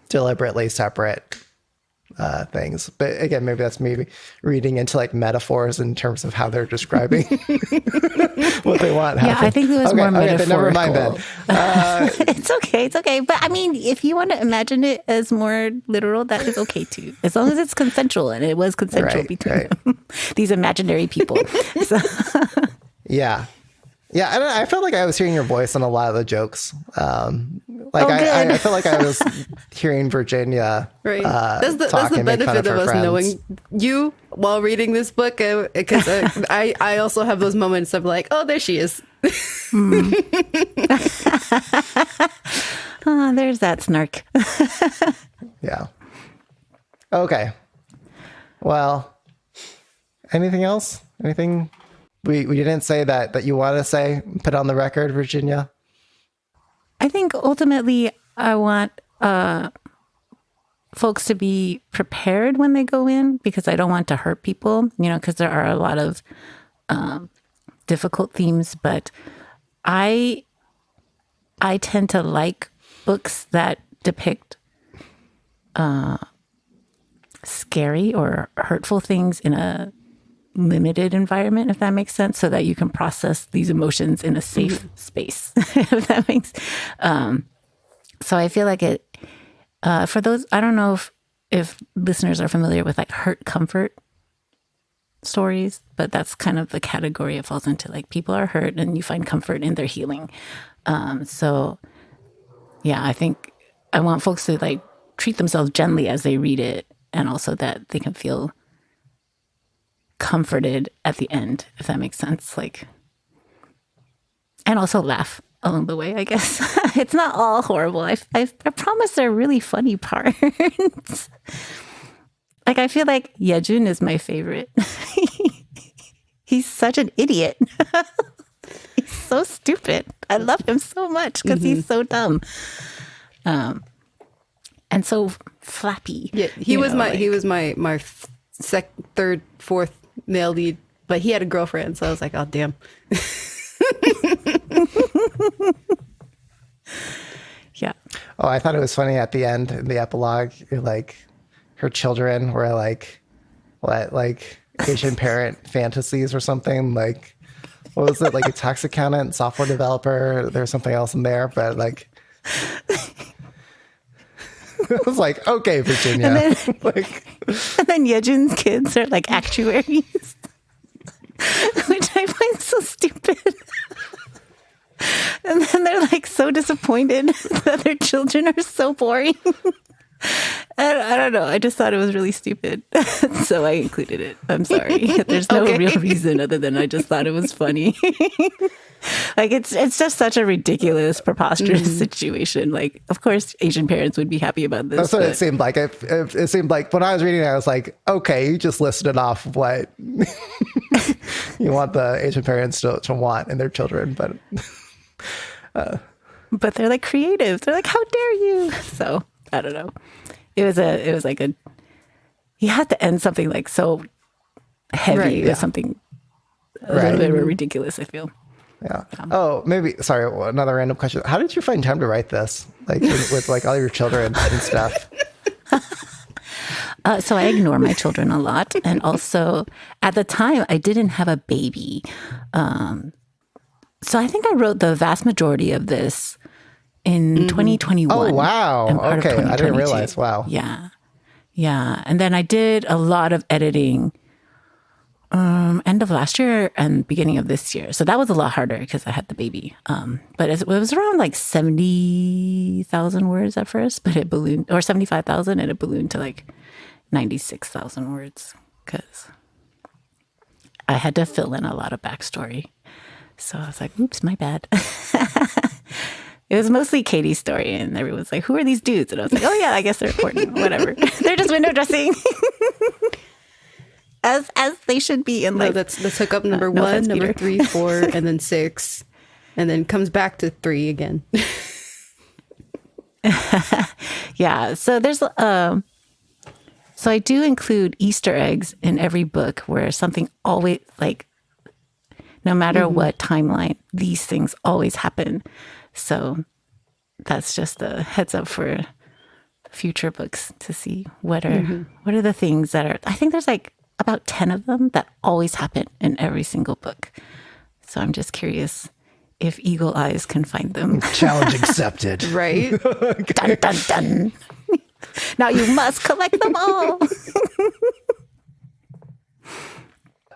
deliberately separate things. But again, maybe that's me reading into like metaphors in terms of how they're describing what they want. Yeah, I think it was more metaphorical. Never mind then. It's okay. But I mean, if you want to imagine it as more literal, that is okay too. As long as it's consensual, and it was consensual between them, these imaginary people. So. Yeah. And I felt like I was hearing your voice on a lot of the jokes. I felt like I was hearing Virginia. Right. That's the benefit of us knowing you while reading this book, because I also have those moments of like, oh, there she is. There's that snark. Yeah. Okay. Well, anything else? Anything we didn't say that you want to say, put on the record, Virginia? I think ultimately I want folks to be prepared when they go in, because I don't want to hurt people, because there are a lot of difficult themes. But I tend to like books that depict scary or hurtful things in a limited environment, if that makes sense, so that you can process these emotions in a safe space, if that makes so I feel like it for those, I don't know if listeners are familiar with like hurt comfort stories, but that's kind of the category it falls into. Like, people are hurt and you find comfort in their healing. So yeah, I think I want folks to like treat themselves gently as they read it, and also that they can feel comforted at the end, if that makes sense. Like, and also laugh along the way, I guess. It's not all horrible. I promise there are really funny parts. Like, I feel like Yejun is my favorite. He's such an idiot. He's so stupid. I love him so much because he's so dumb. And so flappy. Yeah, he was my third, fourth male lead, but he had a girlfriend, so I was like, oh damn. Yeah. Oh, I thought it was funny at the end in the epilogue. You're like, her children were like Asian parent fantasies or something. Like, what was it? Like a tax accountant, software developer. There's something else in there, but like, it was like, okay, Virginia. And then, like, and then Yejun's kids are like actuaries, which I find so stupid. And then they're like so disappointed that their children are so boring. I don't know. I just thought it was really stupid. So I included it. I'm sorry. There's no real reason other than I just thought it was funny. Like it's just such a ridiculous, preposterous situation. Like, of course, Asian parents would be happy about this. That's what it seemed like. It seemed like when I was reading it, I was like, okay, you just listed off what you want the Asian parents to want in their children, but they're like creative. They're like, how dare you? So I don't know. It was like you had to end something like so heavy with something a little bit ridiculous, I feel. Yeah. Oh, maybe. Sorry. Another random question. How did you find time to write this? Like with like all your children and stuff. So I ignore my children a lot, and also at the time I didn't have a baby, so I think I wrote the vast majority of this in 2021. Oh wow! and part of Okay, I didn't 2022. realize. Wow. Yeah, and then I did a lot of editing. End of last year and beginning of this year. So that was a lot harder because I had the baby. But it was around like 70,000 words at first, but it ballooned, or 75,000, and it ballooned to like 96,000 words because I had to fill in a lot of backstory. So I was like, oops, my bad. It was mostly Katie's story, and everyone's like, who are these dudes? And I was like, oh yeah, I guess they're important. Whatever. They're just window dressing. As they should be in life. Let's hook up number one, offense, number Peter. 3, 4, and then 6, and then comes back to 3 again. Yeah. So there's so I do include Easter eggs in every book where something always, like, no matter what timeline, these things always happen. So that's just a heads up for future books to see what are the things that are. I think there's like about 10 of them that always happen in every single book. So I'm just curious if Eagle Eyes can find them. Challenge accepted. Right? Dun, dun, dun. Now you must collect them all.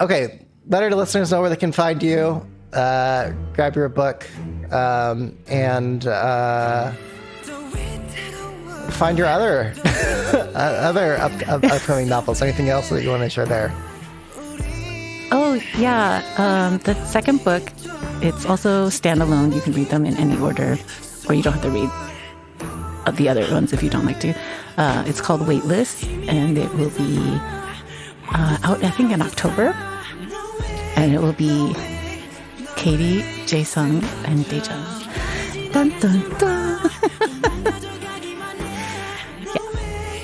Okay, let our listeners know where they can find you. Grab your book and find your other upcoming novels. Anything else that you want to share there? Oh, yeah. The second book, it's also standalone. You can read them in any order, or you don't have to read the other ones if you don't like to. It's called Waitlist, and it will be out, I think, in October. And it will be Katie, Jae-sung, and Daejun. Dun, dun, dun.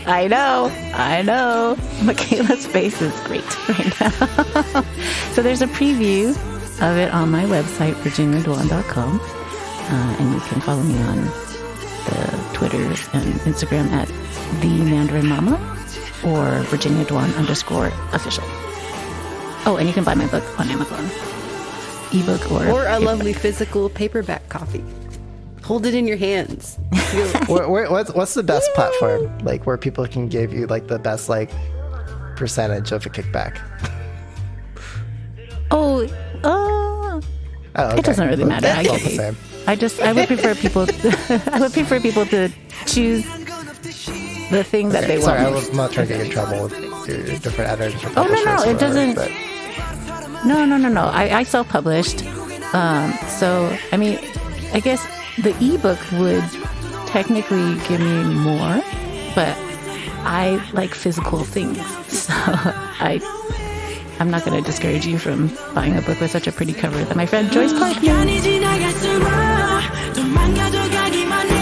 I know. Michaela's face is great right now. So there's a preview of it on my website, virginiaduan.com. And you can follow me on the Twitter and Instagram at @TheMandarinMama or VirginiaDuan_official. Oh, and you can buy my book on Amazon. Ebook or Or a paperback. lovely physical paperback copy. Hold it in your hands. What's the best platform, like where people can give you like the best like percentage of a kickback? Oh, Okay. it doesn't really matter. It's all the same. I would prefer people. I would prefer people to choose the thing that they Sorry, want. I'm not trying to get you in trouble with your different editors. Or Oh, no, publishers or it whatever, doesn't- but- No. I self-published. So, I mean, I guess the ebook would technically give me more, but I like physical things. So I'm not going to discourage you from buying a book with such a pretty cover that my friend Joyce Clark made. 시간이 지나갈수록 좀 망가져가기만 해